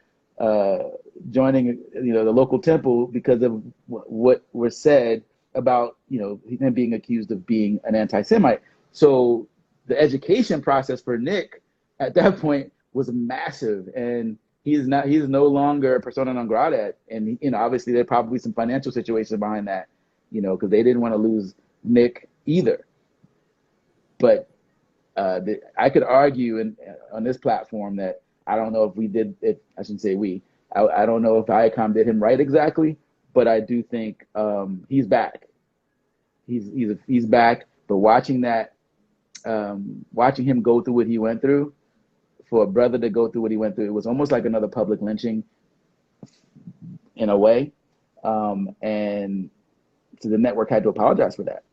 joining, you know, the local temple because of what was said about, you know, him being accused of being an anti-Semite. So the education process for Nick at that point was massive, and he's no longer a persona non grata. And, you know, obviously there are probably some financial situations behind that, you know, because they didn't want to lose Nick either. But I could argue on this platform that I don't know if we did it. I shouldn't say we. I don't know if Viacom did him right exactly, but I do think he's back. He's back. But watching him go through what he went through, for a brother to go through what he went through, it was almost like another public lynching in a way. And so the network had to apologize for that.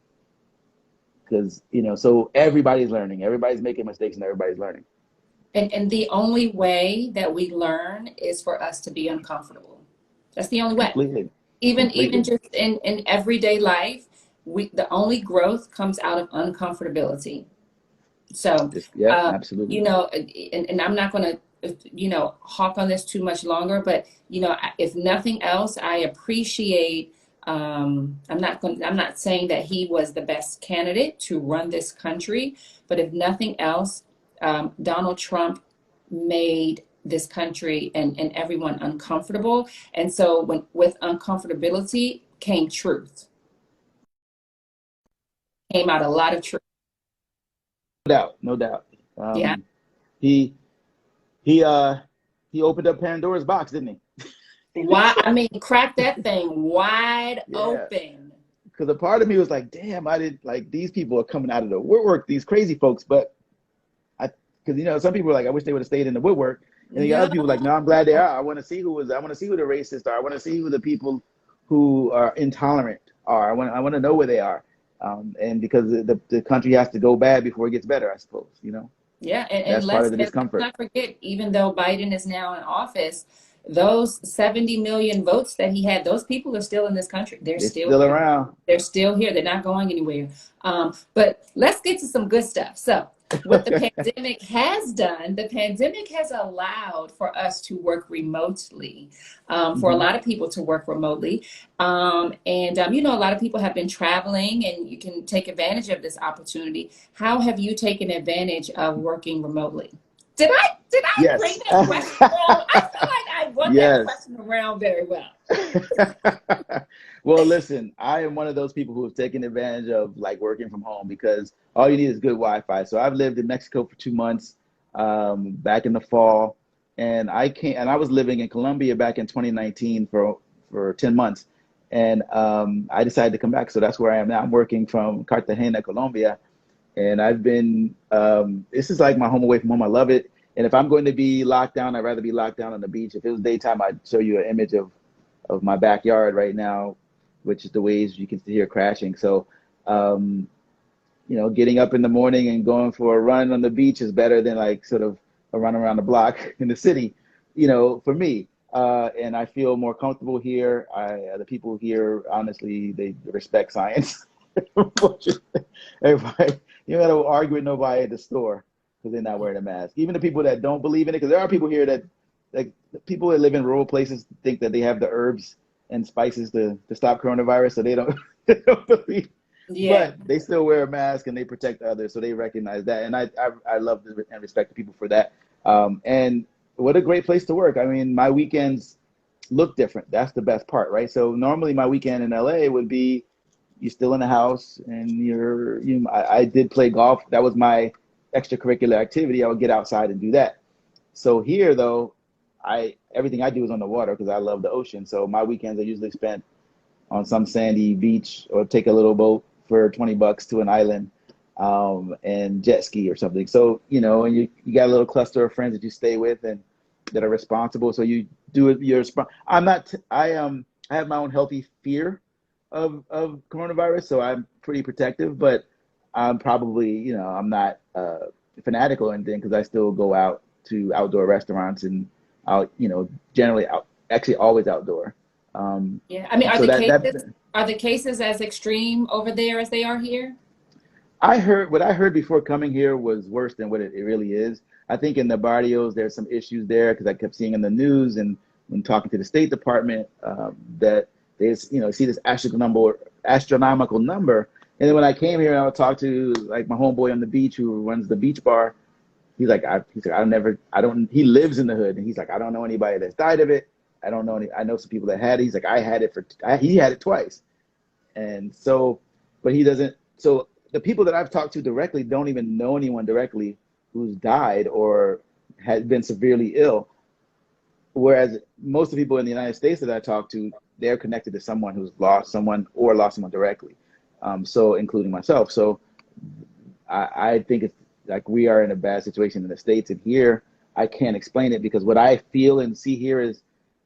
Because, you know, so everybody's learning, everybody's making mistakes, and everybody's learning. And the only way that we learn is for us to be uncomfortable. That's the only way. Completely. Even just in everyday life, the only growth comes out of uncomfortability. So, absolutely. You know, and I'm not going to, you know, hawk on this too much longer, but, you know, if nothing else, I appreciate, I'm not saying that he was the best candidate to run this country, but if nothing else, Donald Trump made this country and everyone uncomfortable. And so with uncomfortability came truth. Came out a lot of truth. No doubt. Yeah. He opened up Pandora's box, didn't he? Why? I mean, crack that thing wide open. Because a part of me was like, damn, I didn't, like, these people are coming out of the woodwork, these crazy folks. But because, you know, some people are like, I wish they would have stayed in the woodwork. And the other people were like, no, I'm glad they are. I want to see who the racists are. I want to see who the people who are intolerant are. I want to know where they are. And because the country has to go bad before it gets better, I suppose, you know? Yeah, and that's part of the discomfort. Let's not forget, even though Biden is now in office, those 70 million votes that he had, those people are still in this country. They're still around. They're still here. They're not going anywhere. But let's get to some good stuff. So what the pandemic has done, the pandemic has allowed for us to work remotely, for a lot of people to work remotely. You know, a lot of people have been traveling, and you can take advantage of this opportunity. How have you taken advantage of working remotely? Did I yes. bring that question wrong? I feel like I got that Yes. question around very well. Well, listen, I am one of those people who have taken advantage of like working from home because all you need is good Wi-Fi. So I've lived in Mexico for 2 months, back in the fall, and I was living in Colombia back in 2019 for 10 months, and I decided to come back. So that's where I am now. I'm working from Cartagena, Colombia, and I've been. This is like my home away from home. I love it. And if I'm going to be locked down, I'd rather be locked down on the beach. If it was daytime, I'd show you an image of my backyard right now, which is the waves you can hear crashing. So, um, getting up in the morning and going for a run on the beach is better than like sort of a run around the block in the city, for me. And I feel more comfortable here. The people here, honestly, they respect science. Everybody, you don't got to argue with nobody at the store because they're not wearing a mask. Even the people that don't believe in it, because there are people here that, like, people that live in rural places think that they have the herbs and spices to stop coronavirus, so they don't, they don't believe. Yeah. But they still wear a mask and they protect others, so they recognize that. And I love and respect the people for that. And what a great place to work. I mean, my weekends look different. That's the best part, right? So normally my weekend in LA would be you're still in the house and I did play golf. That was my extracurricular activity. I would get outside and do that. So here though, everything I do is on the water because I love the ocean. So my weekends are usually spent on some sandy beach or take a little boat for $20 to an island, and jet ski or something. So, and you got a little cluster of friends that you stay with and that are responsible. So you do it. I'm not, I have my own healthy fear of coronavirus. So I'm pretty protective, but I'm probably, I'm not fanatical or anything because I still go out to outdoor restaurants and out, generally out, actually always outdoor. Yeah. I mean, So are the cases as extreme over there as they are here? what I heard before coming here was worse than what it really is. I think in the barrios there's some issues there because I kept seeing in the news and when talking to the State Department, that there's see this astronomical number. And then when I came here and I would talk to like my homeboy on the beach who runs the beach bar, he's like I don't he lives in the hood and he's like I don't know anybody that's died of it. I know some people that had it. He's like I had it he had it twice. And so, but he doesn't. So the people that I've talked to directly don't even know anyone directly who's died or had been severely ill. Whereas most of the people in the United States that I talk to, they're connected to someone who's lost someone or lost someone directly. So including myself. So I think it's like we are in a bad situation in the States, and here I can't explain it because what I feel and see here is,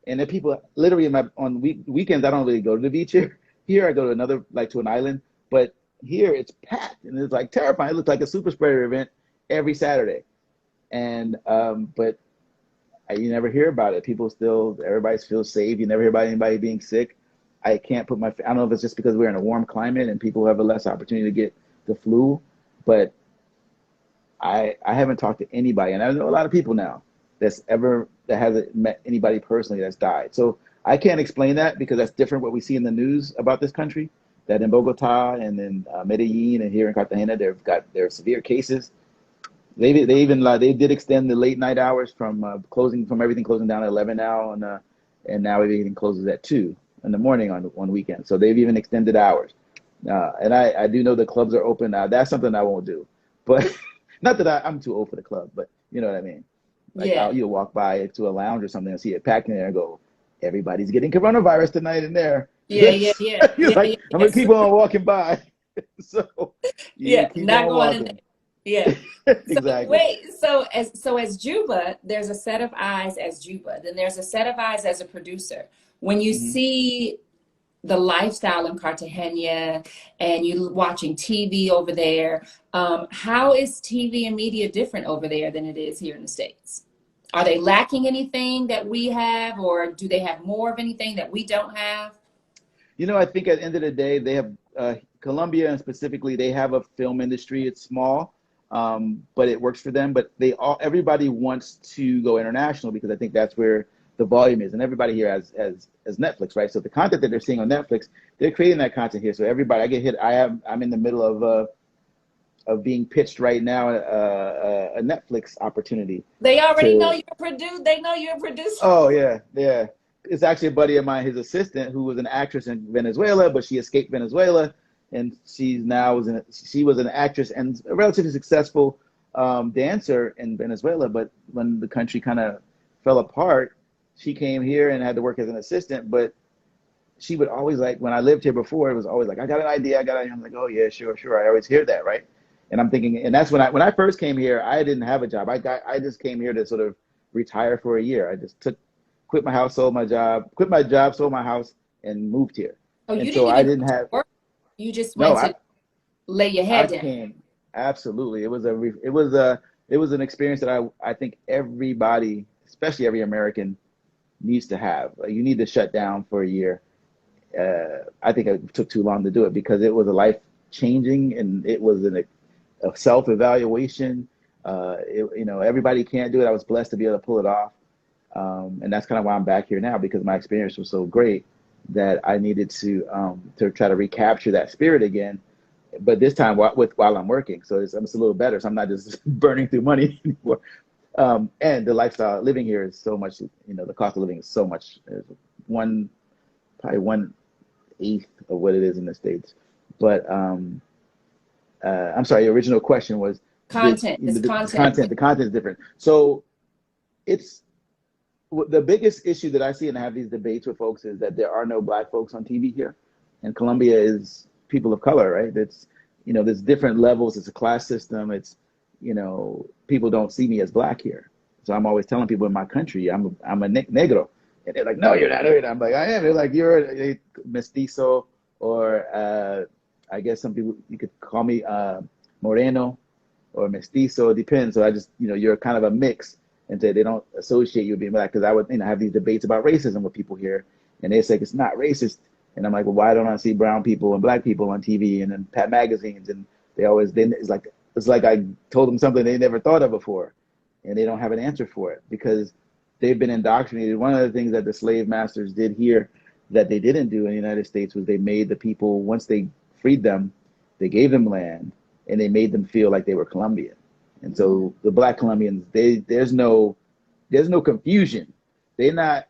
and the people literally on weekends I don't really go to the beach here. Here I go to to an island, but here it's packed and it's like terrifying. It looks like a super spreader event every Saturday, and but you never hear about it. Everybody feels safe. You never hear about anybody being sick. I can't I don't know if it's just because we're in a warm climate and people have a less opportunity to get the flu, but I haven't talked to anybody, and I know a lot of people now that hasn't met anybody personally that's died. So I can't explain that because that's different what we see in the news about this country. That in Bogota and in Medellin and here in Cartagena, there are severe cases. They did extend the late night hours from everything closing down at 11 now, and now everything closes at 2 in the morning on weekends. So they've even extended hours. And I do know the clubs are open now. That's something I won't do, but not that I'm too old for the club, but you know what I mean. Like Yeah. you'll walk by to a lounge or something and see it packed in there and go, everybody's getting coronavirus tonight in there. Yeah, yeah, yeah, You're yeah, like, yeah, I'm gonna yes. keep on walking by. So you Yeah, keep not on going in there. walking. Yeah. So Exactly. wait, so as Juba, there's a set of eyes as Juba, then there's a set of eyes as a producer. When you hmm see the lifestyle in Cartagena and you watching TV over there, how is TV and media different over there than it is here in the States? Are they lacking anything that we have, or do they have more of anything that we don't have? I think at the end of the day, they have Colombia and specifically, they have a film industry. It's small, but it works for them. But everybody wants to go international because I think that's where the volume is, and everybody here has Netflix, right? So the content that they're seeing on Netflix, they're creating that content here. So everybody, I get hit. I'm in the middle of of being pitched right now a Netflix opportunity They already know to. you're a producer. They know you're a producer. Oh yeah, yeah. It's actually a buddy of mine, his assistant, who was an actress in Venezuela, but she escaped Venezuela, and she was an actress and a relatively successful dancer in Venezuela. But when the country kind of fell apart, she came here and had to work as an assistant. But she would always like when I lived here before, it was always like, I got an idea, I got an idea. I'm like, oh yeah, sure, sure. I always hear that, right? And I'm thinking, and that's when I first came here, I didn't have a job. I just came here to sort of retire for a year. I just quit my house, sold my job, quit my job, sold my house, and moved here. Oh, And you so didn't I even didn't go to have work. You just no, went to lay your I head down. came absolutely. It was an experience that I think everybody, especially every American, needs to have. You need to shut down for a year. I think it took too long to do it because it was a life changing and it was a self evaluation. Everybody can't do it. I was blessed to be able to pull it off, and that's kind of why I'm back here now because my experience was so great that I needed to try to recapture that spirit again. But this time while I'm working, so it's a little better. So I'm not just burning through money anymore. And the lifestyle living here is so much. The cost of living is so much. One probably 1/8 of what it is in the States. But I'm sorry, your original question was Content. It's the content. content. The content is different. So it's the biggest issue that I see, and I have these debates with folks, is that there are no black folks on TV here, and Colombia is people of color, right? It's there's different levels. It's a class system. It's people don't see me as black here, so I'm always telling people in my country I'm a negro, and they're like, no, you're not. No, you're not. I'm like, I am. They're like, you're a mestizo, or I guess some people you could call me moreno or mestizo. It depends. So I just you're kind of a mix, and say they don't associate you with being black because I would have these debates about racism with people here, and they say it's not racist, and I'm like, well, why don't I see brown people and black people on TV and in Pat magazines, and it's like I told them something they never thought of before, and they don't have an answer for it because they've been indoctrinated. One of the things that the slave masters did here that they didn't do in the United States was they made the people, once they freed them, they gave them land and they made them feel like they were Colombian. And so the black Colombians, there's no confusion. They're not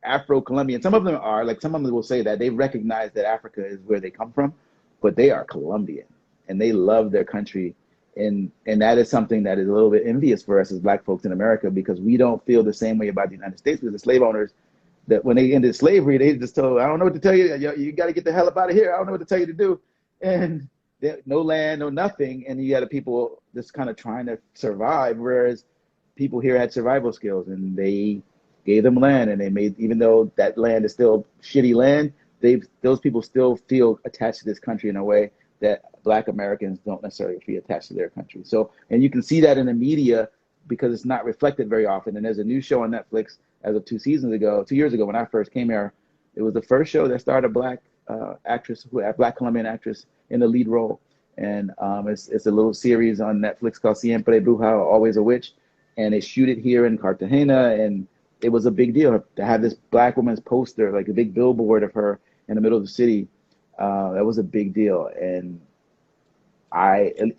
Afro-Colombian. Some of them are, like some of them will say that they recognize that Africa is where they come from, but they are Colombian and they love their country. And that is something that is a little bit envious for us as black folks in America because we don't feel the same way about the United States because the slave owners that when they ended slavery, they just told, I don't know what to tell you. You got to get the hell up out of here. I don't know what to tell you to do. And no land, no nothing. And you had people just kind of trying to survive, whereas people here had survival skills and they gave them land and they made, even though that land is still shitty land, those people still feel attached to this country in a way that black Americans don't necessarily feel attached to their country. So, and you can see that in the media because it's not reflected very often. And there's a new show on Netflix as of 2 years ago, when I first came here. It was the first show that starred a black black Colombian actress in the lead role. And it's a little series on Netflix called Siempre Bruja, Always a Witch. And they shoot it here in Cartagena. And it was a big deal to have this black woman's poster, like a big billboard of her in the middle of the city. That was a big deal. And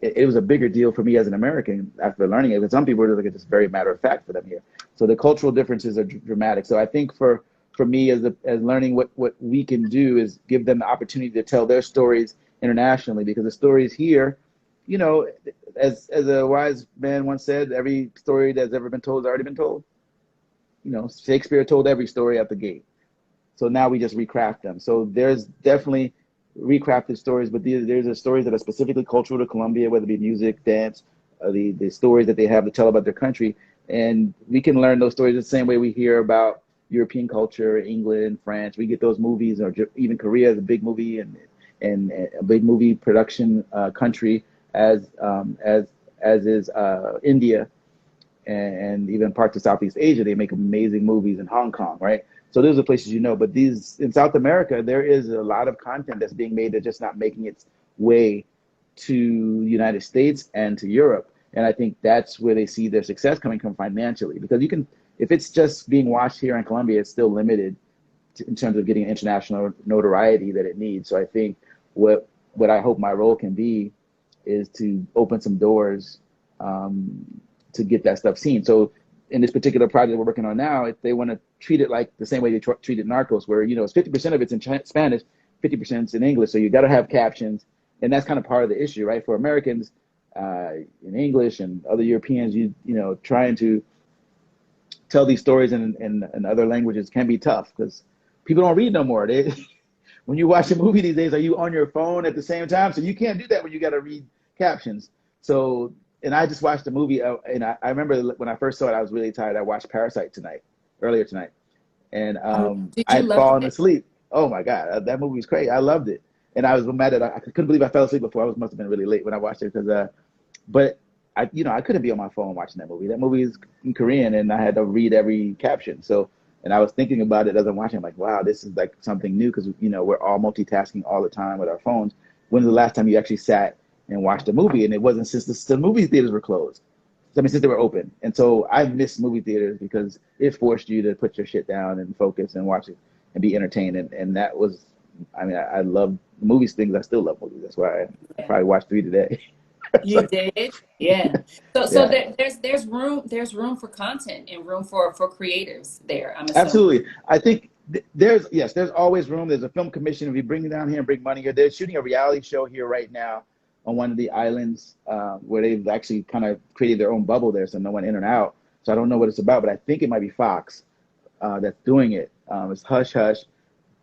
it was a bigger deal for me as an American after learning it, because some people are like, it's just very matter of fact for them here. So the cultural differences are dramatic. So I think for me as learning what we can do is give them the opportunity to tell their stories internationally, because the stories here, as a wise man once said, every story that's ever been told has already been told. Shakespeare told every story at the gate. So now we just recraft them. So there's definitely recrafted stories, but there's the stories that are specifically cultural to Colombia, whether it be music, dance, the stories that they have to tell about their country. And we can learn those stories the same way we hear about European culture, England, France. We get those movies, or even Korea is a big movie and a big movie production country, as is India and even parts of Southeast Asia. They make amazing movies in Hong Kong, right? So those are places but these in South America, there is a lot of content that's being made that's just not making its way to the United States and to Europe. And I think that's where they see their success coming from financially, because if it's just being watched here in Colombia, it's still limited in terms of getting international notoriety that it needs. So I think what I hope my role can be is to open some doors to get that stuff seen. So in this particular project we're working on now, if they want to treat it like the same way they treated Narcos, where it's 50% of it's in Spanish, 50% is in English. So you got to have captions, and that's kind of part of the issue, right? For Americans in English and other Europeans, trying to tell these stories in other languages can be tough because people don't read no more. When you watch a movie these days, are you on your phone at the same time? So you can't do that when you got to read captions. So, and I just watched a movie, and I remember when I first saw it, I was really tired. I watched Parasite earlier tonight, and Did I you had love fallen it? asleep. Oh my God, that movie was crazy. I loved it, and I was mad that I couldn't believe I fell asleep before. Must have been really late when I watched it because, but I couldn't be on my phone watching that movie. That movie is in Korean, and I had to read every caption. So, and I was thinking about it as I'm watching, like, wow, this is like something new because we're all multitasking all the time with our phones. When's the last time you actually sat and watched a movie? And it wasn't since the movie theaters were closed. I mean, since they were open. And so I miss movie theaters because it forced you to put your shit down and focus and watch it and be entertained. And that was, I mean, I love movies things. I still love movies. That's why I Yeah. probably watched three today. You did? Yeah. So Yeah. there's room for content and room for creatives there, I'm assuming. Absolutely. I think there's always room. There's a film commission. If you bring it down here and bring money here, they're shooting a reality show here right now on one of the islands where they've actually kind of created their own bubble there, so no one in and out. So I don't know what it's about, but I think it might be Fox that's doing it. It's hush hush,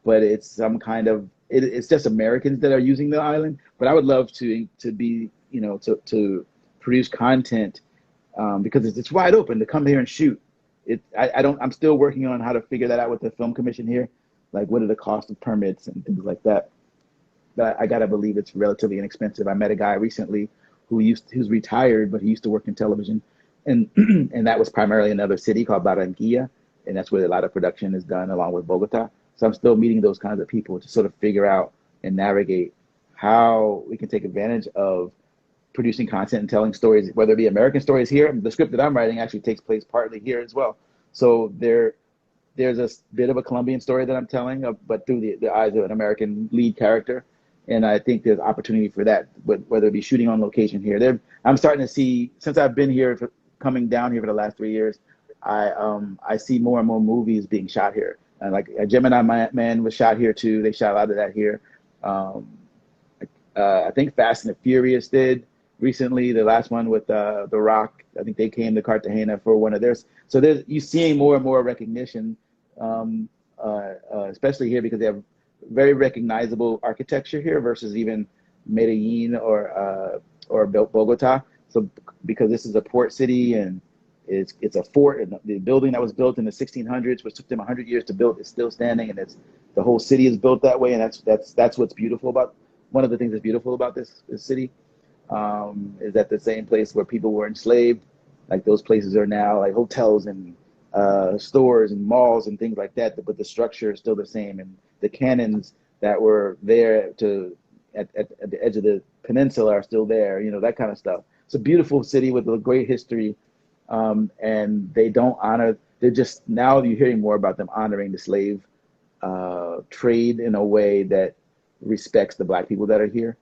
but it's some kind of it's just Americans that are using the island. But I would love to be to produce content because it's wide open to come here and shoot. I don't. I'm still working on how to figure that out with the film commission here, like what are the cost of permits and things like that. But I gotta believe it's relatively inexpensive. I met a guy recently who's retired, but he used to work in television, and and that was primarily another city called Barranquilla, and that's where a lot of production is done along with Bogota. So I'm still meeting those kinds of people to sort of figure out and navigate how we can take advantage of producing content and telling stories, whether it be American stories here. The script that I'm writing actually takes place partly here as well. So there's a bit of a Colombian story that I'm telling, but through the eyes of an American lead character. And I think there's opportunity for that, whether it be shooting on location here. I'm starting to see, since I've been here, coming down here for the last 3 years, I see more and more movies being shot here. Like Gemini Man was shot here too. They shot a lot of that here. Um, I think Fast and the Furious did recently. The last one with The Rock, I think they came to Cartagena for one of theirs. So you seeing more and more recognition, especially here because they have very recognizable architecture here versus even Medellin or Bogota. So because this is a port city and it's a fort, and the building that was built in the 1600s, which took them 100 years to build, is still standing, and the whole city is built that way, and that's what's beautiful about one of the things that's beautiful about this city is that the same place where people were enslaved, like those places are now like hotels and stores and malls and things like that, but the structure is still the same, and the cannons that were there at the edge of the peninsula are still there, that kind of stuff. It's a beautiful city with a great history, and they don't honor. They're just now you're hearing more about them honoring the slave trade in a way that respects the black people that are here.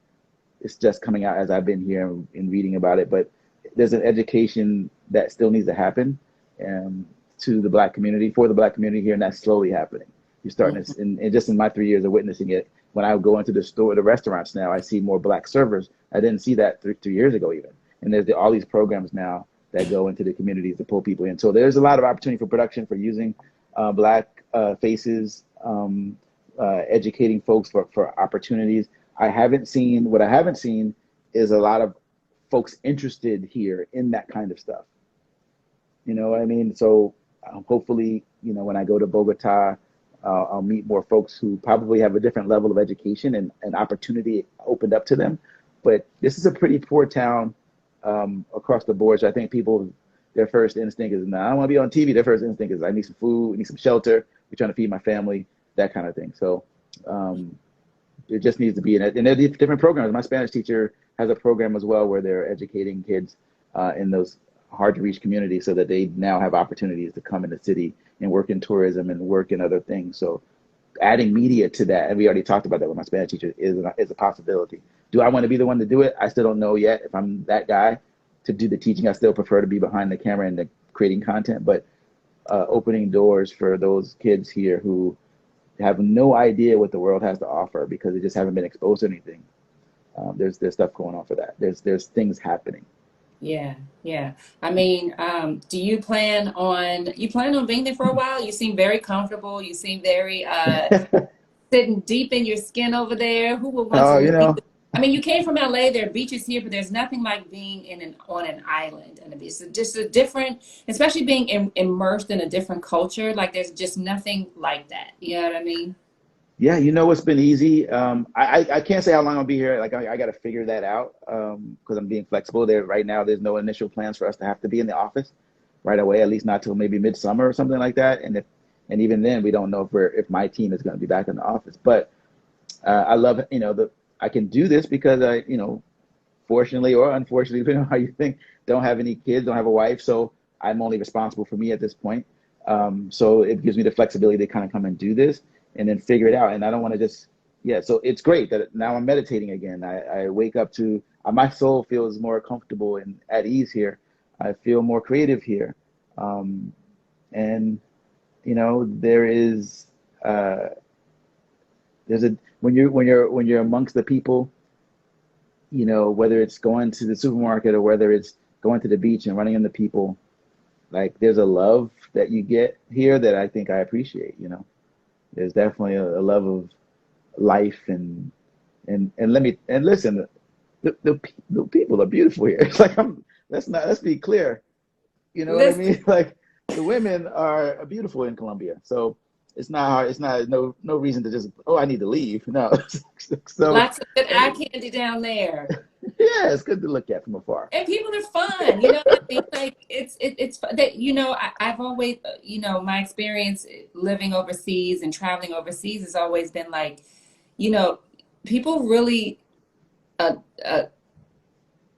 It's just coming out as I've been here and reading about it, but there's an education that still needs to happen to the black community, for the black community here, and that's slowly happening. You're starting to, and just in my 3 years of witnessing it, when I go into the restaurants now, I see more black servers. I didn't see that 3 years ago even. And there's all these programs now that go into the communities to pull people in. So there's a lot of opportunity for production, for using black faces, educating folks for opportunities. What I haven't seen is a lot of folks interested here in that kind of stuff. You know what I mean? So hopefully, when I go to Bogota, I'll meet more folks who probably have a different level of education and opportunity opened up to them. But this is a pretty poor town across the board. So I think people, their first instinct is, nah, I don't want to be on TV. Their first instinct is, I need some food, I need some shelter, we're trying to feed my family, that kind of thing. So it just needs to be, and there are different programs. My Spanish teacher has a program as well where they're educating kids in those hard to reach communities so that they now have opportunities to come in the city and work in tourism and work in other things. So adding media to that, and we already talked about that with my Spanish teacher, is a possibility. Do I want to be the one to do it? I still don't know yet if I'm that guy to do the teaching. I still prefer to be behind the camera and the creating content, but opening doors for those kids here who have no idea what the world has to offer because they just haven't been exposed to anything. There's stuff going on for that. There's things happening. Yeah, yeah. I mean, do you plan on being there for a while? You seem very comfortable. You seem very sitting deep in your skin over there. Who would want to Oh, leave? I mean, you came from LA, there are beaches here, but there's nothing like being on an island and it's just a different, especially being immersed in a different culture. Like there's just nothing like that. You know what I mean? yeah, what's been easy. I can't say how long I'll be here. Like I got to figure that out because I'm being flexible. There right now, there's no initial plans for us to have to be in the office right away. At least not till maybe midsummer or something like that. And even then, we don't know if my team is going to be back in the office. But I love I can do this because I fortunately or unfortunately, depending on how you think, don't have any kids, don't have a wife, so I'm only responsible for me at this point. So it gives me the flexibility to kind of come and do this and then figure it out. And I don't want to just, yeah. So it's great that now I'm meditating again. I wake up to my soul feels more comfortable and at ease here. I feel more creative here, and there is there's a when you're amongst the people, whether it's going to the supermarket or whether it's going to the beach and running into people, like there's a love that you get here that I think I appreciate. There's definitely a love of life and listen, the people are beautiful here. It's like let's be clear. You know what I Listen, mean? Like the women are beautiful in Colombia. So it's not hard. It's not no reason to just, I need to leave. No. So lots of good eye candy down there. yeah, it's good to look at from afar. And people are fun, you know what I mean? Like it's fun that I've always my experience living overseas and traveling overseas has always been like, you know, people really uh, uh,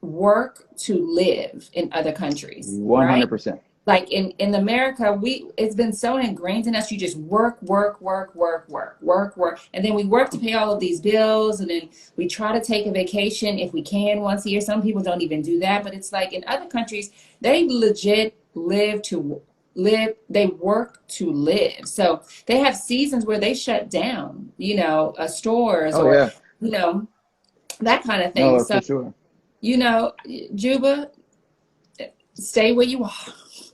work to live in other countries, right? 100%. Like in America, it's been so ingrained in us. You just work, work, work, work, work, work, work, and then we work to pay all of these bills, and then we try to take a vacation if we can once a year. Some people don't even do that, but it's like in other countries, they legit live. They work to live. So they have seasons where they shut down, stores Oh or yeah. you know that kind of thing. No, So for sure. you know, Juba, stay where you are.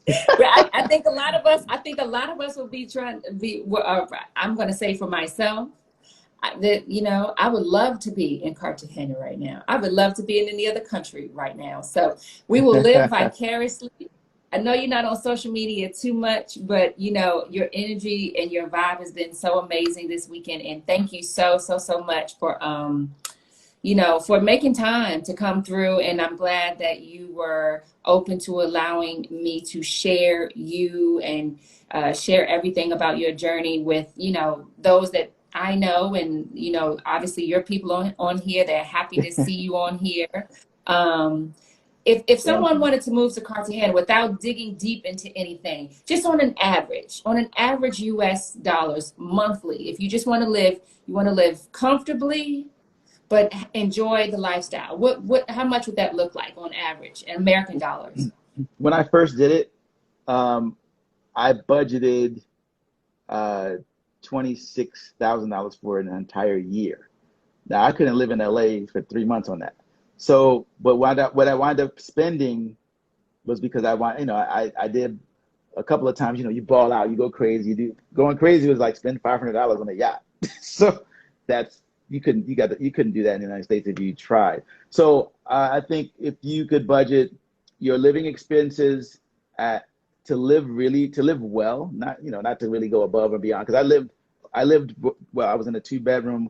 I think a lot of us. I think a lot of us will be trying to be. I'm going to say for myself that I would love to be in Cartagena right now. I would love to be in any other country right now. So we will live vicariously. I know you're not on social media too much, but your energy and your vibe has been so amazing this weekend. And thank you so much for making time to come through. And I'm glad that you were open to allowing me to share you and share everything about your journey with, those that I know. And, obviously your people on here, they're happy to see you on here. If Thank someone you. wanted to move to Cartagena without digging deep into anything, just on an average US dollars monthly, if you just you want to live comfortably, but enjoy the lifestyle. How much would that look like on average in American dollars? When I first did it, um, I budgeted $26,000 for an entire year. Now I couldn't live in LA for 3 months on that. So, but what I wound up spending was because I did a couple of times. You ball out, you go crazy. Going crazy was like spend $500 on a yacht. So that's you couldn't do that in the United States if you tried. So I think if you could budget your living expenses at to live well, not to really go above and beyond. Because I lived well. I was in a 2 bedroom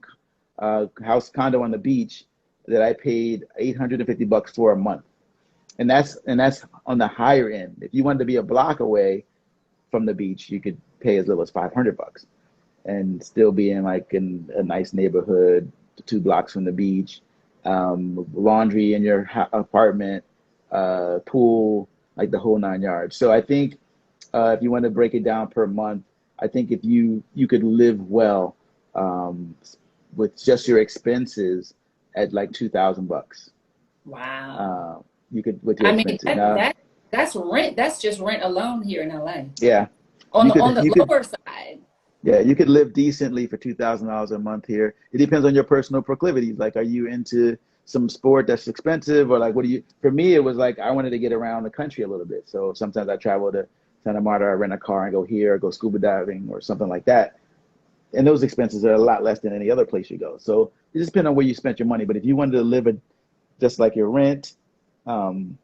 house condo on the beach that I paid $850 for a month, and that's on the higher end. If you wanted to be a block away from the beach, you could pay as little as $500 and still be in a nice neighborhood, 2 blocks from the beach, laundry in your apartment, pool, like the whole 9 yards. So I think if you want to break it down per month, I think if you could live well um, with just your expenses at like $2,000. Wow. You could with your I mean, expenses. Now, that's rent. That's just rent alone here in LA. yeah, On you the could you could lower side. yeah, you could live decently for $2,000 a month here. It depends on your personal proclivities. Like, are you into some sport that's expensive, or like, what do you? For me, it was like I wanted to get around the country a little bit. So sometimes I travel to Santa Marta, I rent a car and go here, or go scuba diving, or something like that. And those expenses are a lot less than any other place you go. So it just depends on where you spent your money. But if you wanted to live just like your rent, um,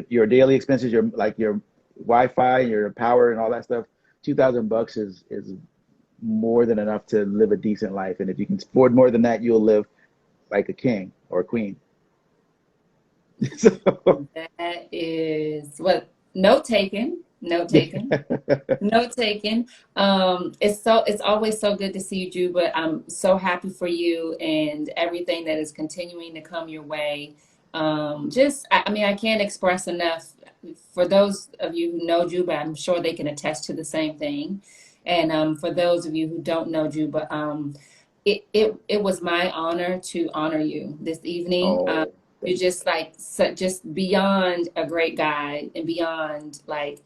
your daily expenses, your Wi-Fi, your power, and all that stuff, $2,000 is more than enough to live a decent life. And if you can afford more than that, you'll live like a king or a queen. So, That is what note taken. Note taken. Note taken. It's always so good to see you, Juba. I'm so happy for you and everything that is continuing to come your way. I mean, I can't express enough for those of you who know Juba. I'm sure they can attest to the same thing. And for those of you who don't know Juba, it was my honor to honor you this evening. oh, You're just like just beyond a great guy and beyond like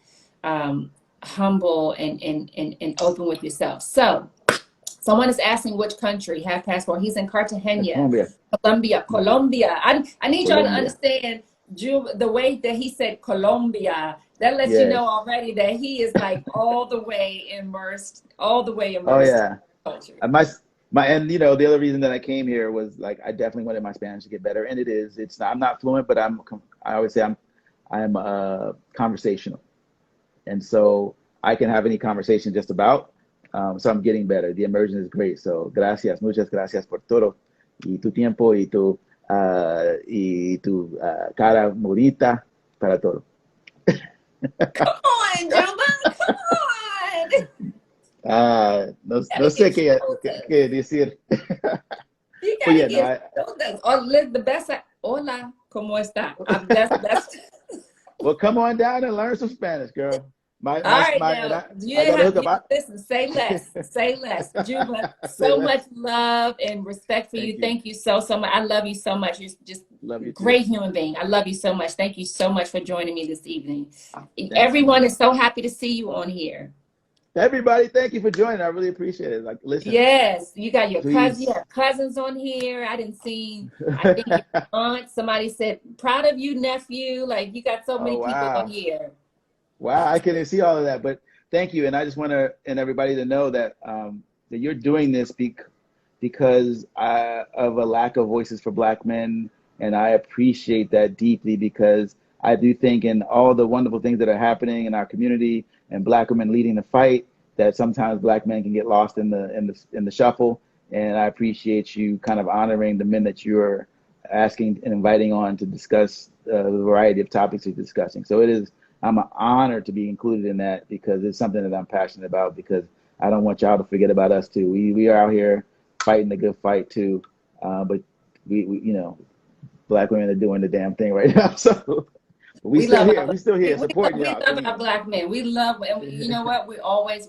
humble and open with yourself. So someone is asking which country have passport. He's in Cartagena, Colombia, Colombia. I need y'all to Colombia. understand the way that he said Colombia. That lets you Yes. know already that he is like all the way immersed, all the way Oh immersed in yeah. the culture. And the other reason that I came here was like I definitely wanted my Spanish to get better, and it is. It's not, I'm not fluent, but I always say I'm conversational, and so I can have any conversation just about. So I'm getting better. The immersion is great. So gracias, muchas gracias por todo y tu tiempo y tu cara bonita para todo. Come on, Jumbo, come on. No, Gotta no sé get shoulder. qué decir. You But gotta yeah, no, get shoulders. Or live the best. Hola, ¿cómo está? That's. well, come on down and learn some Spanish, girl. All right, And now I got to hook you up. listen. Say less. Say less. Juba, Say so much less. love and respect for Thank you. you. Thank you so much. I love you so much. You're just Love you too. great human being. I love you so much. Thank you so much for joining me this evening. Thanks so much. Everyone is so happy to see you on here. Everybody, thank you for joining. I really appreciate it. Like, listen, Yes, you got your cousin. You please. have cousins on here. I didn't see. I think your aunt. Somebody said, "Proud of you, nephew." Like you got so Oh many people on wow. here. Wow, I couldn't see all of that, but thank you. And I just want to and everybody to know that that you're doing this because of a lack of voices for Black men, and I appreciate that deeply because I do think in all the wonderful things that are happening in our community and Black women leading the fight, that sometimes Black men can get lost in the shuffle. And I appreciate you kind of honoring the men that you're asking and inviting on to discuss the variety of topics you're discussing. So it is. I'm honored to be included in that because it's something that I'm passionate about because I don't want y'all to forget about us too. We are out here fighting the good fight too, but we Black women are doing the damn thing right now. So we We still love here. our We still here supporting we y'all. love Believe our Black men. We love, and you know what? We always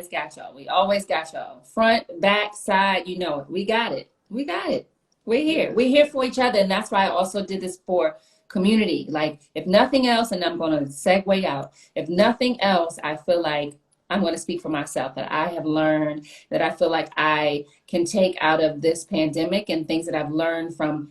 got y'all. We always got y'all. Front, back, side. You know it. We got it. We got it. We're here. yes. We're here for each other, and that's why I also did this for community. Like, if nothing else, and I'm going to segue out. If nothing else, I feel like I'm going to speak for myself that I have learned that I feel like I can take out of this pandemic and things that I've learned from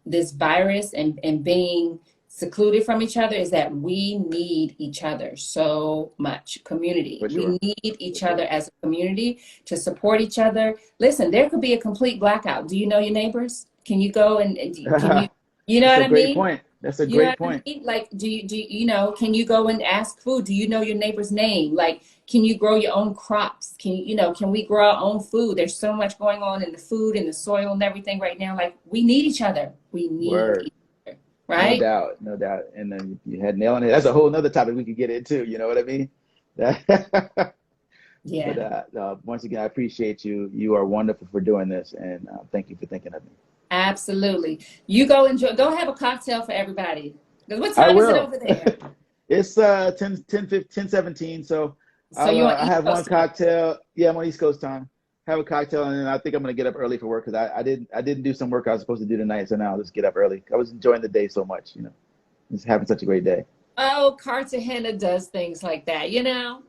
this virus and being secluded from each other is that we need each other so much. Community. For We sure. need For each other sure. as a community to support each other. Listen, there could be a complete blackout. Do you know your neighbors? Can you go and can you know That's what a I great mean? point. That's a You know great what I point. mean? Like, you know, can you go and ask food? Do you know your neighbor's name? Like, can you grow your own crops? Can we grow our own food? There's so much going on in the food and the soil and everything right now. Like, we need each other. We need Word. each other, No right? doubt. No doubt. And then you had nail on it. That's a whole nother topic we could get into. You know what I mean? But Yeah, once again, I appreciate you. You are wonderful for doing this, and thank you for thinking of me. absolutely. You go enjoy, go have a cocktail for everybody. 'Cause what I time is it will. over there? It's 10, 10, 15, 10, 17. So So you on I East have one Coast time. cocktail. Yeah, I'm on East Coast time. have a cocktail, and then I think I'm gonna get up early for work because I didn't do some work I was supposed to do tonight, so now I'll just get up early. I was enjoying the day so much, just having such a great day. Oh, Cartagena does things like that, you know?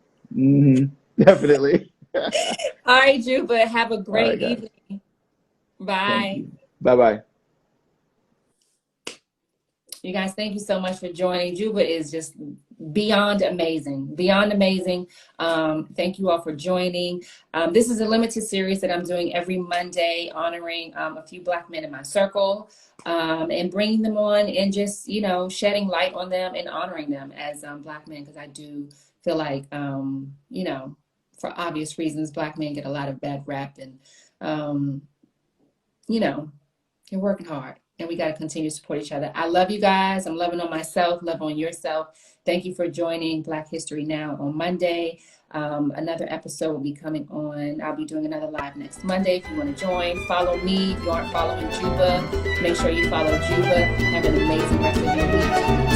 Definitely. All right, Juba, have a All great right, guys. evening. Thank Bye. you. Bye bye. You guys, thank you so much for joining. Juba is just beyond amazing, beyond amazing. Thank you all for joining. This is a limited series that I'm doing every Monday, honoring a few Black men in my circle, and bringing them on and just, shedding light on them and honoring them as Black men, because I do feel like, for obvious reasons, Black men get a lot of bad rap, and, you're working hard. And we got to continue to support each other. I love you guys. I'm loving on myself, love on yourself. Thank you for joining Black History Now on Monday. Another episode will be coming on. I'll be doing another live next Monday. If you want to join, follow me. If you aren't following Juba, make sure you follow Juba. Have an amazing rest of your week.